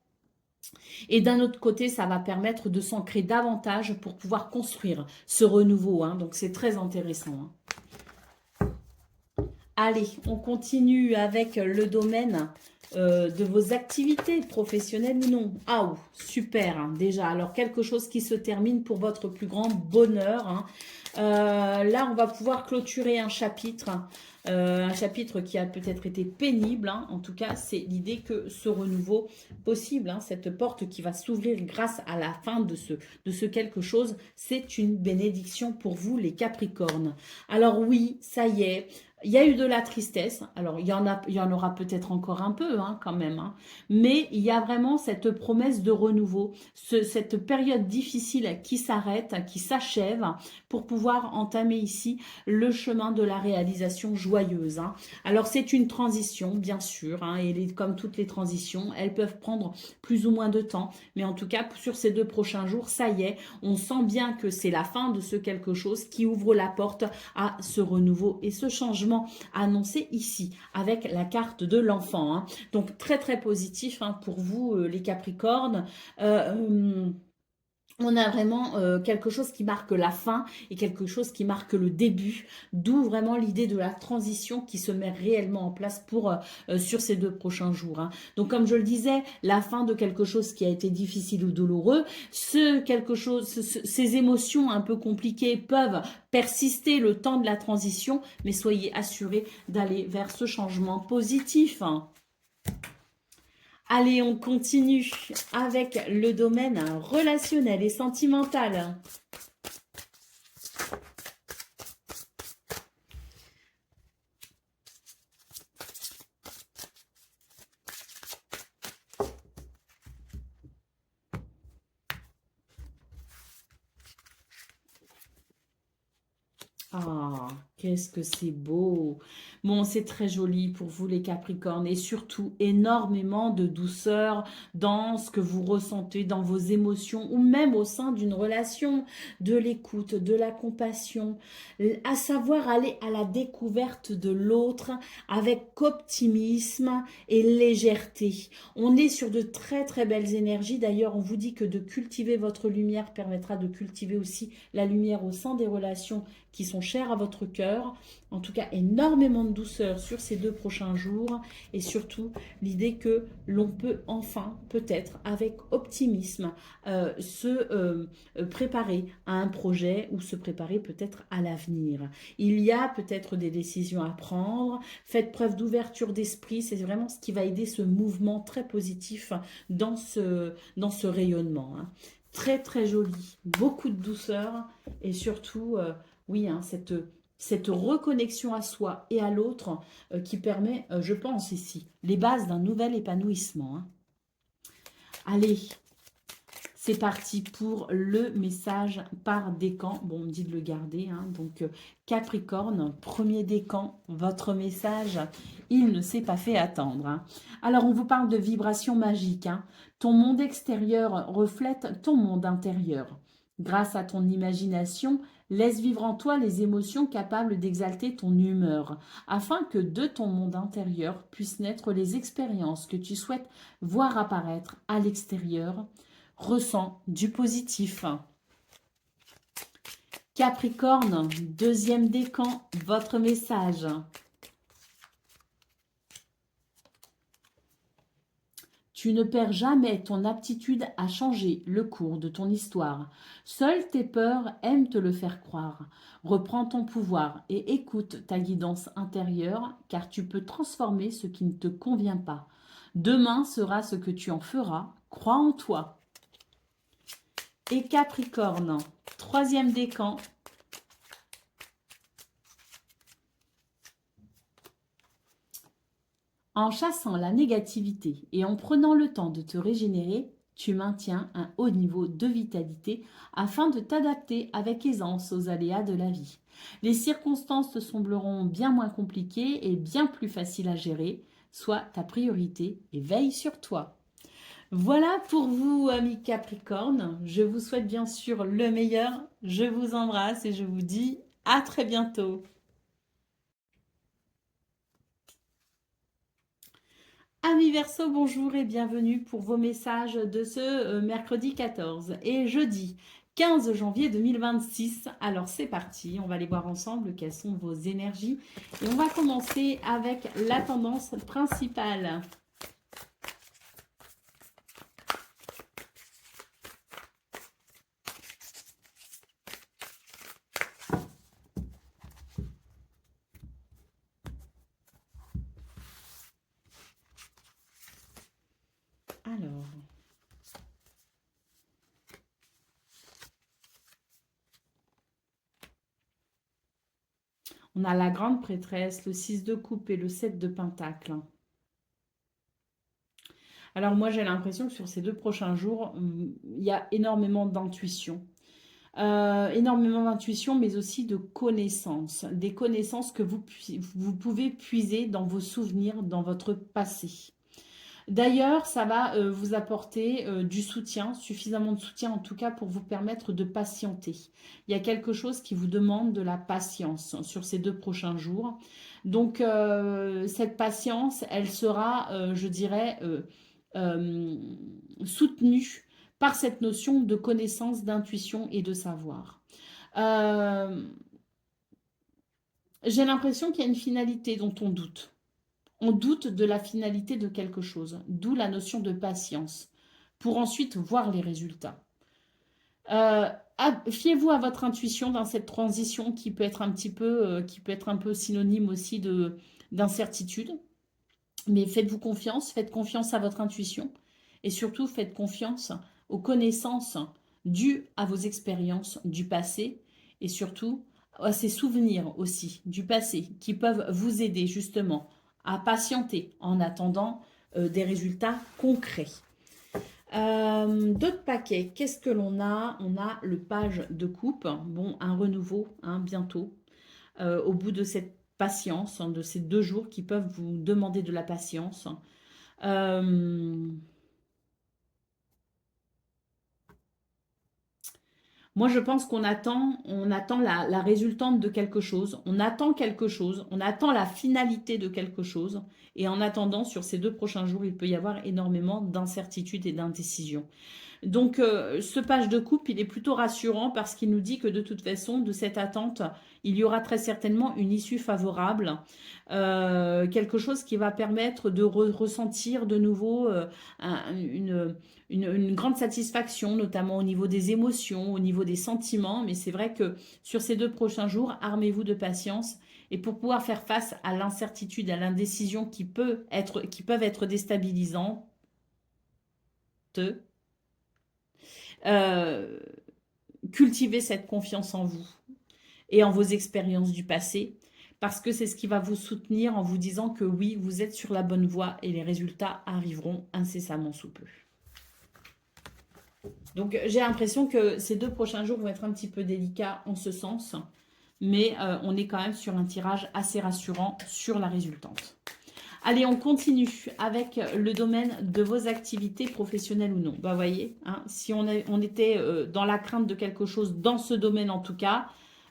Et d'un autre côté, ça va permettre de s'ancrer davantage pour pouvoir construire ce renouveau, hein. Donc, c'est très intéressant, hein. Allez, on continue avec le domaine de vos activités professionnelles ou non. Ah, oh, super, hein, déjà. Alors, quelque chose qui se termine pour votre plus grand bonheur, hein. Là, on va pouvoir clôturer un chapitre qui a peut-être été pénible, hein. En tout cas, c'est l'idée que ce renouveau possible, hein, cette porte qui va s'ouvrir grâce à la fin de ce quelque chose, c'est une bénédiction pour vous, les Capricornes. Alors oui, ça y est. Il y a eu de la tristesse, alors il y en aura peut-être encore un peu, hein, quand même, hein. Mais il y a vraiment cette promesse de renouveau, cette période difficile qui s'arrête, qui s'achève, pour pouvoir entamer ici le chemin de la réalisation joyeuse, hein. Alors c'est une transition, bien sûr, hein, et comme toutes les transitions, elles peuvent prendre plus ou moins de temps, mais en tout cas, sur ces 2 prochains jours, ça y est, on sent bien que c'est la fin de ce quelque chose qui ouvre la porte à ce renouveau et ce changement annoncé ici avec la carte de l'enfant, hein. Donc très très positif, hein, pour vous, les Capricornes. On a vraiment quelque chose qui marque la fin et quelque chose qui marque le début, d'où vraiment l'idée de la transition qui se met réellement en place sur ces 2 prochains jours, hein. Donc comme je le disais, la fin de quelque chose qui a été difficile ou douloureux, ces émotions un peu compliquées peuvent persister le temps de la transition, mais soyez assurés d'aller vers ce changement positif, hein. Allez, on continue avec le domaine relationnel et sentimental. Ah, qu'est-ce que c'est beau. Bon, c'est très joli pour vous les Capricornes et surtout énormément de douceur dans ce que vous ressentez, dans vos émotions ou même au sein d'une relation, de l'écoute, de la compassion, à savoir aller à la découverte de l'autre avec optimisme et légèreté. On est sur de très très belles énergies. D'ailleurs, on vous dit que de cultiver votre lumière permettra de cultiver aussi la lumière au sein des relations qui sont chères à votre cœur. En tout cas, énormément de douceur sur ces 2 prochains jours et surtout l'idée que l'on peut enfin, peut-être avec optimisme, se préparer à un projet ou se préparer peut-être à l'avenir. Il y a peut-être des décisions à prendre. Faites preuve d'ouverture d'esprit. C'est vraiment ce qui va aider ce mouvement très positif dans ce rayonnement, hein. Très très joli, beaucoup de douceur et surtout oui, hein, cette reconnexion à soi et à l'autre qui permet, je pense ici, les bases d'un nouvel épanouissement, hein. Allez, c'est parti pour le message par décan. Bon, on me dit de le garder, hein. Donc, Capricorne, premier décan, votre message, il ne s'est pas fait attendre, hein. Alors, on vous parle de vibration magique, hein. Ton monde extérieur reflète ton monde intérieur. Grâce à ton imagination, Laisse vivre en toi les émotions capables d'exalter ton humeur, afin que de ton monde intérieur puissent naître les expériences que tu souhaites voir apparaître à l'extérieur. Ressens du positif. Capricorne, deuxième décan, votre message. Tu ne perds jamais ton aptitude à changer le cours de ton histoire. Seules tes peurs aiment te le faire croire. Reprends ton pouvoir et écoute ta guidance intérieure, car tu peux transformer ce qui ne te convient pas. Demain sera ce que tu en feras. Crois en toi. Et Capricorne, troisième décan. En chassant la négativité et en prenant le temps de te régénérer, tu maintiens un haut niveau de vitalité afin de t'adapter avec aisance aux aléas de la vie. Les circonstances te sembleront bien moins compliquées et bien plus faciles à gérer. Sois ta priorité et veille sur toi. Voilà pour vous, amis Capricorne. Je vous souhaite bien sûr le meilleur. Je vous embrasse et je vous dis à très bientôt. Amis Verseau, bonjour et bienvenue pour vos messages de ce mercredi 14 et jeudi 15 janvier 2026. Alors c'est parti, on va aller voir ensemble quelles sont vos énergies et on va commencer avec la tendance principale. Alors, on a la grande prêtresse, le 6 de coupe et le 7 de pentacle. Alors moi j'ai l'impression que sur ces 2 prochains jours, il y a énormément d'intuition. Énormément d'intuition, mais aussi de connaissances. Des connaissances que vous pouvez puiser dans vos souvenirs, dans votre passé. D'ailleurs, ça va vous apporter du soutien, suffisamment de soutien en tout cas pour vous permettre de patienter. Il y a quelque chose qui vous demande de la patience sur ces 2 prochains jours. Donc, cette patience, elle sera, je dirais, soutenue par cette notion de connaissance, d'intuition et de savoir. J'ai l'impression qu'il y a une finalité dont on doute. On doute de la finalité de quelque chose, d'où la notion de patience, pour ensuite voir les résultats. Fiez-vous à votre intuition dans cette transition qui peut être un petit peu, qui peut être un peu synonyme aussi d'incertitude. Mais faites-vous confiance, faites confiance à votre intuition et surtout faites confiance aux connaissances dues à vos expériences du passé et surtout à ces souvenirs aussi du passé qui peuvent vous aider justement à patienter en attendant des résultats concrets. D'autres paquets, qu'est-ce que l'on a? On a le page de coupe, bon, un renouveau bientôt, au bout de cette patience, de ces 2 jours qui peuvent vous demander de la patience. Moi, je pense qu'on attend, la résultante de quelque chose, on attend quelque chose, on attend la finalité de quelque chose, et en attendant, sur ces 2 prochains jours, il peut y avoir énormément d'incertitudes et d'indécision. Donc, ce page de coupe, il est plutôt rassurant parce qu'il nous dit que de toute façon, de cette attente, il y aura très certainement une issue favorable, quelque chose qui va permettre de ressentir de nouveau une grande satisfaction, notamment au niveau des émotions, au niveau des sentiments. Mais c'est vrai que sur ces 2 prochains jours, armez-vous de patience. Et pour pouvoir faire face à l'incertitude, à l'indécision qui peuvent être déstabilisantes, cultivez cette confiance en vous et en vos expériences du passé, parce que c'est ce qui va vous soutenir en vous disant que oui, vous êtes sur la bonne voie et les résultats arriveront incessamment sous peu. Donc j'ai l'impression que ces 2 prochains jours vont être un petit peu délicats en ce sens, mais on est quand même sur un tirage assez rassurant sur la résultante. Allez, on continue avec le domaine de vos activités professionnelles ou non. Bah, voyez, hein, si on était dans la crainte de quelque chose dans ce domaine en tout cas,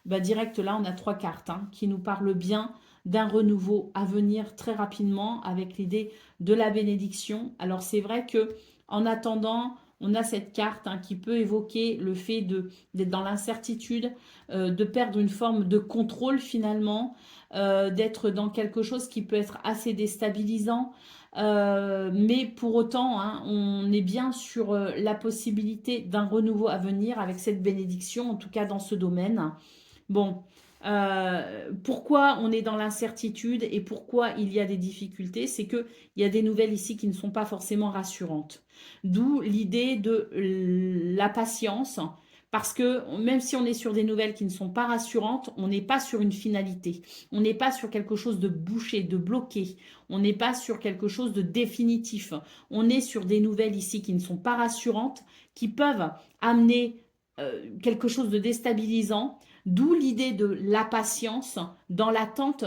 bah, direct là, on a 3 cartes hein, qui nous parlent bien d'un renouveau à venir très rapidement avec l'idée de la bénédiction. Alors c'est vrai que en attendant, on a cette carte hein, qui peut évoquer le fait d'être dans l'incertitude, de perdre une forme de contrôle finalement, d'être dans quelque chose qui peut être assez déstabilisant. Mais pour autant, hein, on est bien sur la possibilité d'un renouveau à venir avec cette bénédiction, en tout cas dans ce domaine. Bon, pourquoi on est dans l'incertitude et pourquoi il y a des difficultés, c'est qu'il y a des nouvelles ici qui ne sont pas forcément rassurantes. D'où l'idée de la patience, parce que même si on est sur des nouvelles qui ne sont pas rassurantes, on n'est pas sur une finalité, on n'est pas sur quelque chose de bouché, de bloqué, on n'est pas sur quelque chose de définitif, on est sur des nouvelles ici qui ne sont pas rassurantes, qui peuvent amener quelque chose de déstabilisant. D'où l'idée de la patience dans l'attente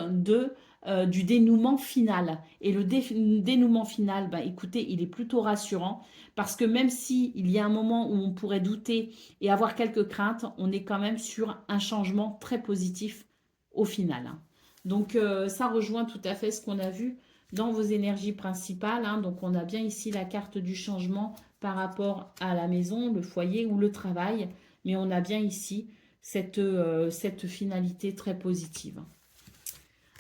du dénouement final. Et le dénouement final, bah, écoutez, il est plutôt rassurant parce que même s'il y a un moment où on pourrait douter et avoir quelques craintes, on est quand même sur un changement très positif au final. Hein. Donc ça rejoint tout à fait ce qu'on a vu dans vos énergies principales. Hein. Donc on a bien ici la carte du changement par rapport à la maison, le foyer ou le travail. Mais on a bien ici cette finalité très positive.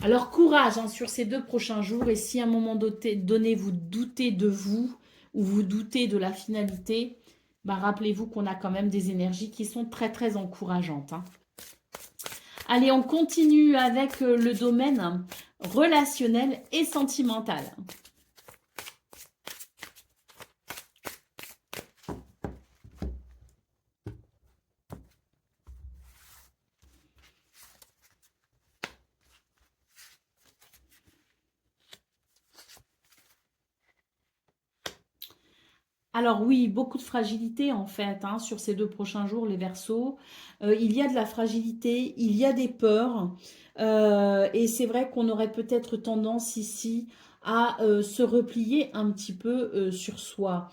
Alors courage hein, sur ces 2 prochains jours et si à un moment donné vous doutez de vous ou vous doutez de la finalité, bah, rappelez-vous qu'on a quand même des énergies qui sont très très encourageantes. Hein. Allez, on continue avec le domaine relationnel et sentimental. Alors oui, beaucoup de fragilité en fait hein, sur ces 2 prochains jours, les Verseaux. Il y a de la fragilité, il y a des peurs. Et c'est vrai qu'on aurait peut-être tendance ici à se replier un petit peu sur soi.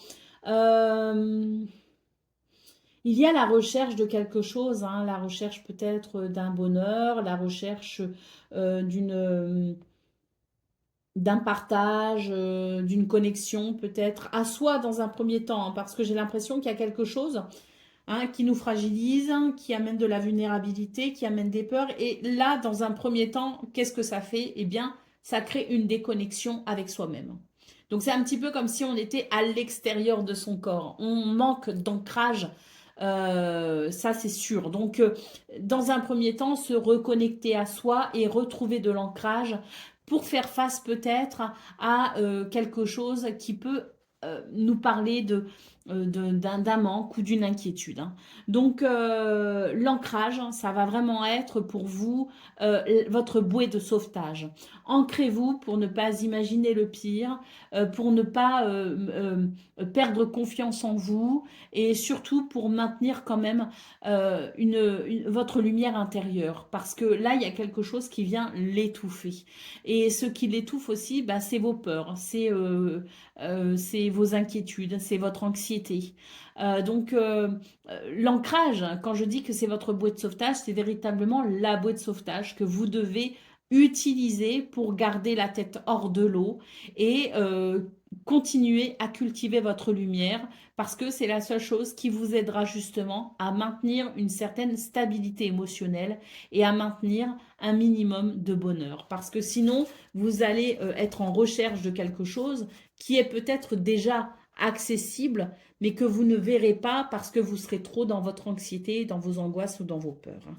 Euh, il y a la recherche de quelque chose, hein, la recherche peut-être d'un bonheur, la recherche d'un partage, d'une connexion peut-être à soi dans un premier temps, hein, parce que j'ai l'impression qu'il y a quelque chose hein, qui nous fragilise, qui amène de la vulnérabilité, qui amène des peurs. Et là, dans un premier temps, qu'est-ce que ça fait? Eh bien, ça crée une déconnexion avec soi-même. Donc c'est un petit peu comme si on était à l'extérieur de son corps. On manque d'ancrage. Ça c'est sûr. Donc dans un premier temps, se reconnecter à soi et retrouver de l'ancrage pour faire face peut-être à quelque chose qui peut nous parler d'un manque ou d'une inquiétude. Hein. Donc l'ancrage, hein, ça va vraiment être pour vous votre bouée de sauvetage. Ancrez-vous pour ne pas imaginer le pire, pour ne pas perdre confiance en vous et surtout pour maintenir quand même votre lumière intérieure. Parce que là, il y a quelque chose qui vient l'étouffer. Et ce qui l'étouffe aussi, bah, c'est vos peurs, c'est vos inquiétudes, c'est votre anxiété. L'ancrage, quand je dis que c'est votre bouée de sauvetage, c'est véritablement la bouée de sauvetage que vous devez utiliser pour garder la tête hors de l'eau et continuer à cultiver votre lumière parce que c'est la seule chose qui vous aidera justement à maintenir une certaine stabilité émotionnelle et à maintenir un minimum de bonheur. Parce que sinon, vous allez être en recherche de quelque chose qui est peut-être déjà accessible, mais que vous ne verrez pas parce que vous serez trop dans votre anxiété, dans vos angoisses ou dans vos peurs. Hein.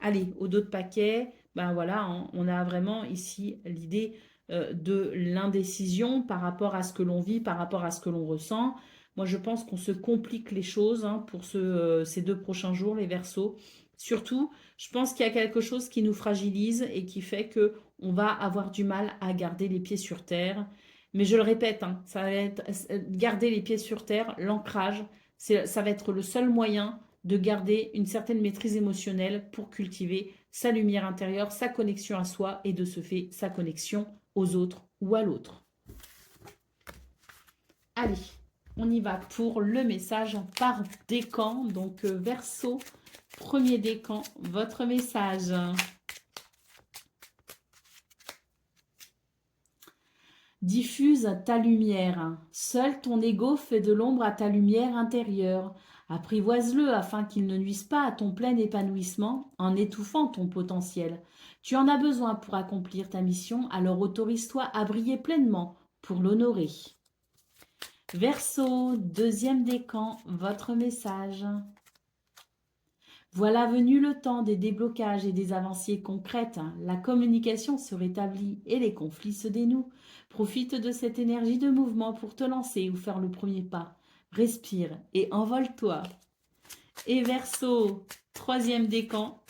Allez, au dos de paquet, ben voilà, hein, on a vraiment ici l'idée de l'indécision par rapport à ce que l'on vit, par rapport à ce que l'on ressent. Moi, je pense qu'on se complique les choses hein, pour ces 2 prochains jours, les Verseaux. Surtout, je pense qu'il y a quelque chose qui nous fragilise et qui fait que on va avoir du mal à garder les pieds sur terre. Mais je le répète, hein, ça va être garder les pieds sur terre, l'ancrage, ça va être le seul moyen de garder une certaine maîtrise émotionnelle pour cultiver sa lumière intérieure, sa connexion à soi et de ce fait sa connexion aux autres ou à l'autre. Allez, on y va pour le message par décan. Donc Verseau, Premier décan, votre message. Diffuse ta lumière. Seul ton ego fait de l'ombre à ta lumière intérieure. Apprivoise-le afin qu'il ne nuise pas à ton plein épanouissement en étouffant ton potentiel. Tu en as besoin pour accomplir ta mission, alors autorise-toi à briller pleinement pour l'honorer. Verseau, deuxième décan, votre message. Voilà venu le temps des déblocages et des avancées concrètes. La communication se rétablit et les conflits se dénouent. Profite de cette énergie de mouvement pour te lancer ou faire le premier pas. Respire et envole-toi. Et Verseau, troisième décan.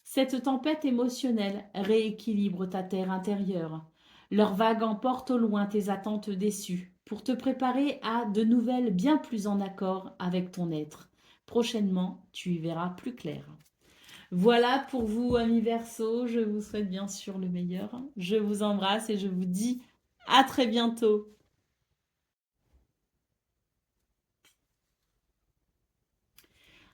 Cette tempête émotionnelle rééquilibre ta terre intérieure. Leurs vagues emportent au loin tes attentes déçues pour te préparer à de nouvelles bien plus en accord avec ton être. Prochainement, tu y verras plus clair. Voilà pour vous, amis Verseau. Je vous souhaite bien sûr le meilleur. Je vous embrasse et je vous dis à très bientôt.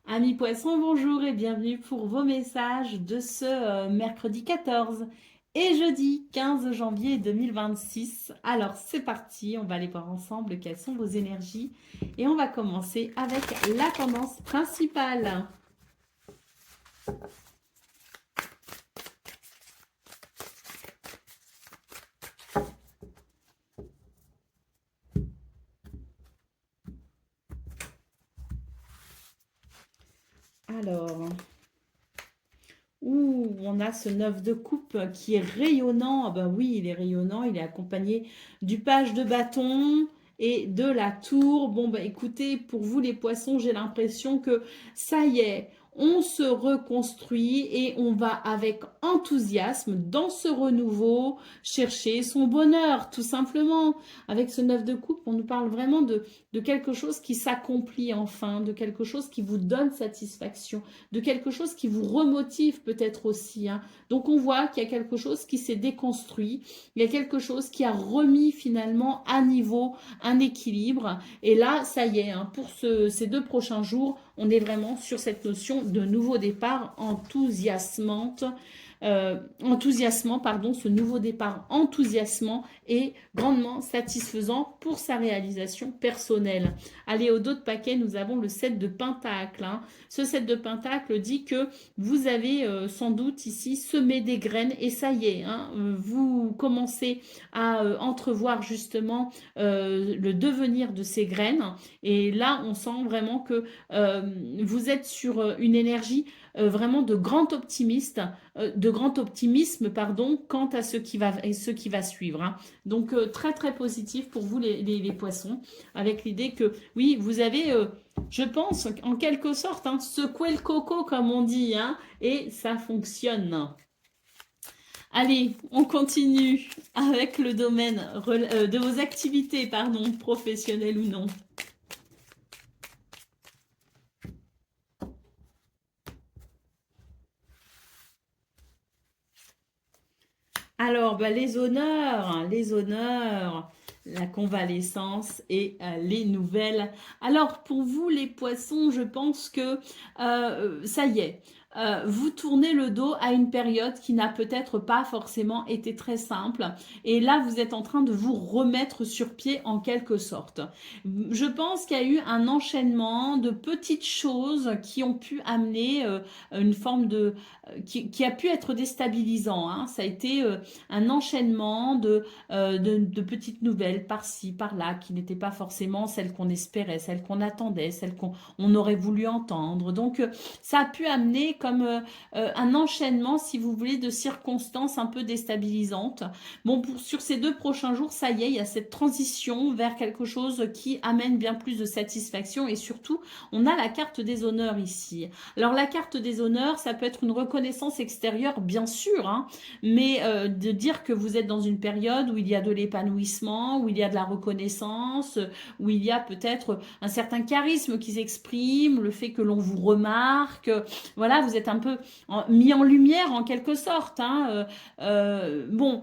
Amis Poissons, bonjour et bienvenue pour vos messages de ce mercredi 14 et jeudi 15 janvier 2026. Alors c'est parti, on va aller voir ensemble quelles sont vos énergies et on va commencer avec la tendance principale. Alors, on a ce 9 de coupe qui est rayonnant. Ah ben oui, il est rayonnant. Il est accompagné du page de bâton et de la tour. Bon, ben écoutez, pour vous les poissons, j'ai l'impression que ça y est, on se reconstruit et on va avec enthousiasme dans ce renouveau chercher son bonheur, tout simplement. Avec ce 9 de coupe, on nous parle vraiment de quelque chose qui s'accomplit enfin, de quelque chose qui vous donne satisfaction, de quelque chose qui vous remotive peut-être aussi. Hein. Donc on voit qu'il y a quelque chose qui s'est déconstruit, il y a quelque chose qui a remis finalement à niveau un équilibre. Et là, ça y est, hein, pour ces 2 prochains jours, on est vraiment sur cette notion de nouveau départ enthousiasmant, ce nouveau départ enthousiasmant et grandement satisfaisant pour sa réalisation personnelle. Allez, au dos de paquet, nous avons le 7 de Pentacle. Hein. Ce 7 de Pentacle dit que vous avez sans doute ici semé des graines et ça y est, hein, vous commencez à entrevoir justement le devenir de ces graines. Et là, on sent vraiment que vous êtes sur une énergie vraiment de grand optimisme, pardon, quant à ce qui va suivre. Hein. Donc très très positif pour vous les poissons, avec l'idée que oui, vous avez, je pense, en quelque sorte, hein, secoué le coco comme on dit, hein, et ça fonctionne. Allez, on continue avec le domaine de vos activités, pardon, professionnelles ou non. Alors, bah, les honneurs, la convalescence et les nouvelles. Alors, pour vous, les poissons, je pense que ça y est. Vous tournez le dos à une période qui n'a peut-être pas forcément été très simple. Et là, vous êtes en train de vous remettre sur pied en quelque sorte. Je pense qu'il y a eu un enchaînement de petites choses qui ont pu amener une forme de... qui a pu être déstabilisant. Hein. Ça a été un enchaînement de petites nouvelles par-ci, par-là, qui n'étaient pas forcément celles qu'on espérait, celles qu'on attendait, celles qu'on aurait voulu entendre. Donc, ça a pu amener comme un enchaînement, si vous voulez, de circonstances un peu déstabilisantes. Bon, sur ces 2 prochains jours, ça y est, il y a cette transition vers quelque chose qui amène bien plus de satisfaction et surtout, on a la carte des honneurs ici. Alors, la carte des honneurs, ça peut être une reconnaissance extérieure, bien sûr, hein, mais de dire que vous êtes dans une période où il y a de l'épanouissement, où il y a de la reconnaissance, où il y a peut-être un certain charisme qui s'exprime, le fait que l'on vous remarque. Voilà, vous êtes un peu mis en lumière en quelque sorte. Hein. Bon,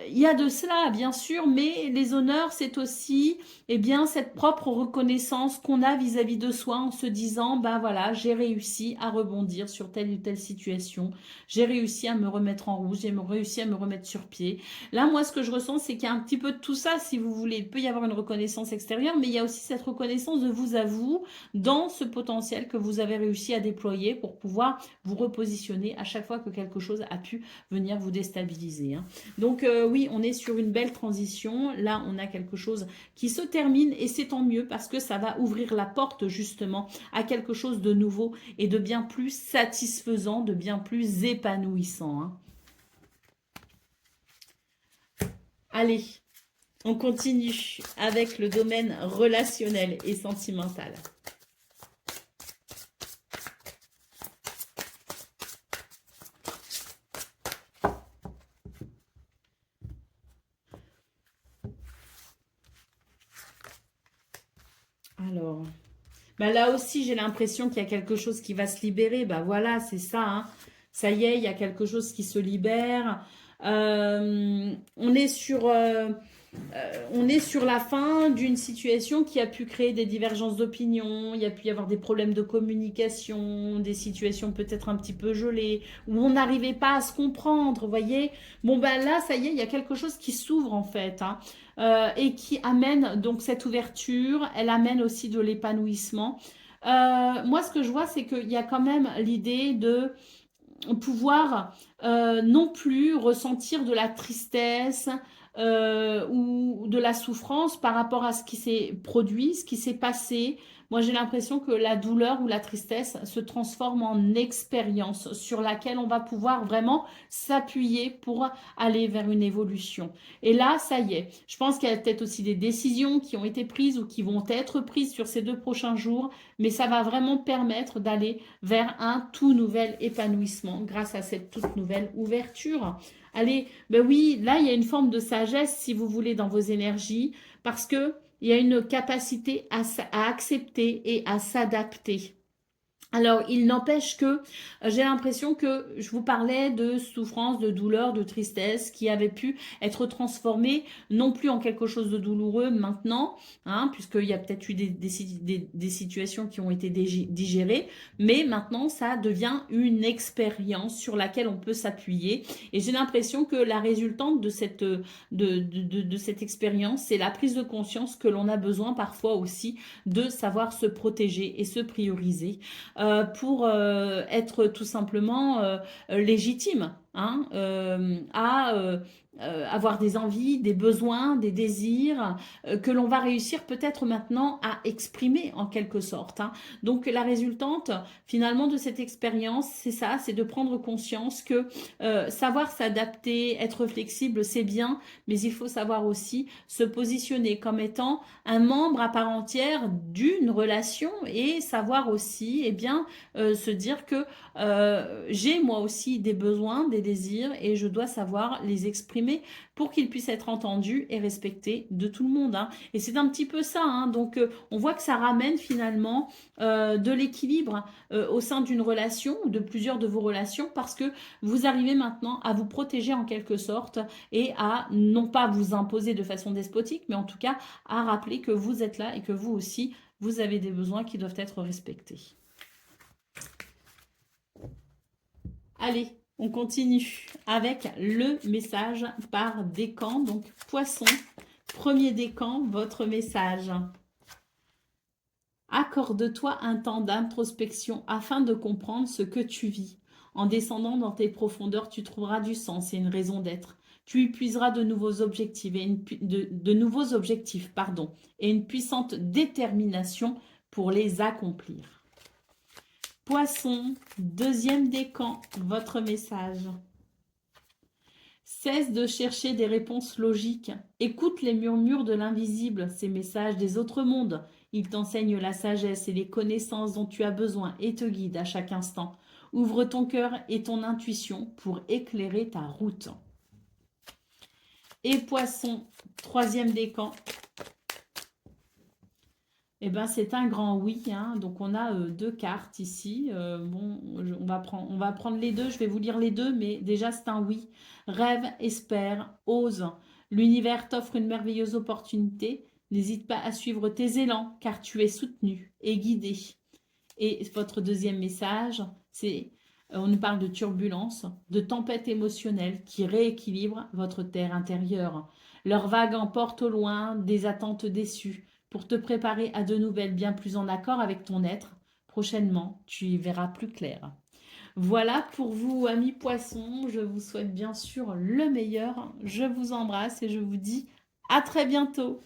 il y a de cela, bien sûr, mais les honneurs, c'est aussi eh bien, cette propre reconnaissance qu'on a vis-à-vis de soi en se disant, ben voilà, j'ai réussi à rebondir sur telle ou telle situation, j'ai réussi à me remettre en route, j'ai réussi à me remettre sur pied. Là, moi, ce que je ressens, c'est qu'il y a un petit peu de tout ça, si vous voulez. Il peut y avoir une reconnaissance extérieure, mais il y a aussi cette reconnaissance de vous à vous dans ce potentiel que vous avez réussi à déployer pour pouvoir vous repositionner à chaque fois que quelque chose a pu venir vous déstabiliser. Hein. Donc oui, on est sur une belle transition. Là, on a quelque chose qui se termine et c'est tant mieux parce que ça va ouvrir la porte justement à quelque chose de nouveau et de bien plus satisfaisant, de bien plus épanouissant. Hein. Allez, on continue avec le domaine relationnel et sentimental. Alors, bah là aussi, j'ai l'impression qu'il y a quelque chose qui va se libérer. Bah voilà, c'est ça. Hein. Ça y est, il y a quelque chose qui se libère. On est sur la fin d'une situation qui a pu créer des divergences d'opinion, il y a pu y avoir des problèmes de communication, des situations peut-être un petit peu gelées, où on n'arrivait pas à se comprendre, vous voyez. Bon, ben là, ça y est, il y a quelque chose qui s'ouvre en fait, hein, et qui amène donc cette ouverture, elle amène aussi de l'épanouissement. Moi, ce que je vois, c'est qu'il y a quand même l'idée de pouvoir non plus ressentir de la tristesse ou de la souffrance par rapport à ce qui s'est produit, ce qui s'est passé. Moi, j'ai l'impression que la douleur ou la tristesse se transforme en expérience sur laquelle on va pouvoir vraiment s'appuyer pour aller vers une évolution. Et là, ça y est. Je pense qu'il y a peut-être aussi des décisions qui ont été prises ou qui vont être prises sur ces 2 prochains jours, mais ça va vraiment permettre d'aller vers un tout nouvel épanouissement grâce à cette toute nouvelle ouverture. Allez, ben oui, là, il y a une forme de sagesse, si vous voulez, dans vos énergies, parce que il y a une capacité à accepter et à s'adapter. Alors, il n'empêche que j'ai l'impression que je vous parlais de souffrance, de douleur, de tristesse qui avait pu être transformée non plus en quelque chose de douloureux maintenant, hein, puisqu'il y a peut-être eu des situations qui ont été digérées, mais maintenant ça devient une expérience sur laquelle on peut s'appuyer. Et j'ai l'impression que la résultante de cette expérience, c'est la prise de conscience que l'on a besoin parfois aussi de savoir se protéger et se prioriser pour être tout simplement légitime hein, avoir des envies, des besoins, des désirs que l'on va réussir peut-être maintenant à exprimer en quelque sorte. Hein. Donc la résultante finalement de cette expérience, c'est ça, c'est de prendre conscience que savoir s'adapter, être flexible, c'est bien, mais il faut savoir aussi se positionner comme étant un membre à part entière d'une relation et savoir aussi eh bien, se dire que j'ai moi aussi des besoins, des désirs et je dois savoir les exprimer pour qu'ils puissent être entendus et respectés de tout le monde. Hein. Et c'est un petit peu ça. Hein. Donc on voit que ça ramène finalement de l'équilibre au sein d'une relation ou de plusieurs de vos relations parce que vous arrivez maintenant à vous protéger en quelque sorte et à non pas vous imposer de façon despotique, mais en tout cas à rappeler que vous êtes là et que vous aussi, vous avez des besoins qui doivent être respectés. Allez, on continue avec le message par décan. Donc, poisson, premier décan, votre message. Accorde-toi un temps d'introspection afin de comprendre ce que tu vis. En descendant dans tes profondeurs, tu trouveras du sens et une raison d'être. Tu y puiseras de nouveaux objectifs et une puissante détermination pour les accomplir. Poisson, deuxième décan, votre message. Cesse de chercher des réponses logiques. Écoute les murmures de l'invisible, ces messages des autres mondes. Ils t'enseignent la sagesse et les connaissances dont tu as besoin et te guident à chaque instant. Ouvre ton cœur et ton intuition pour éclairer ta route. Et poisson, troisième décan. Eh ben, c'est un grand oui, hein. Donc, on a deux cartes ici. Bon, on va prendre les deux. Je vais vous lire les deux, mais déjà, c'est un oui. Rêve, espère, ose. L'univers t'offre une merveilleuse opportunité. N'hésite pas à suivre tes élans, car tu es soutenu et guidé. Et votre deuxième message, c'est, on nous parle de turbulence, de tempête émotionnelle qui rééquilibre votre terre intérieure. Leurs vagues emportent au loin des attentes déçues pour te préparer à de nouvelles bien plus en accord avec ton être. Prochainement, tu y verras plus clair. Voilà pour vous, amis poissons. Je vous souhaite bien sûr le meilleur. Je vous embrasse et je vous dis à très bientôt.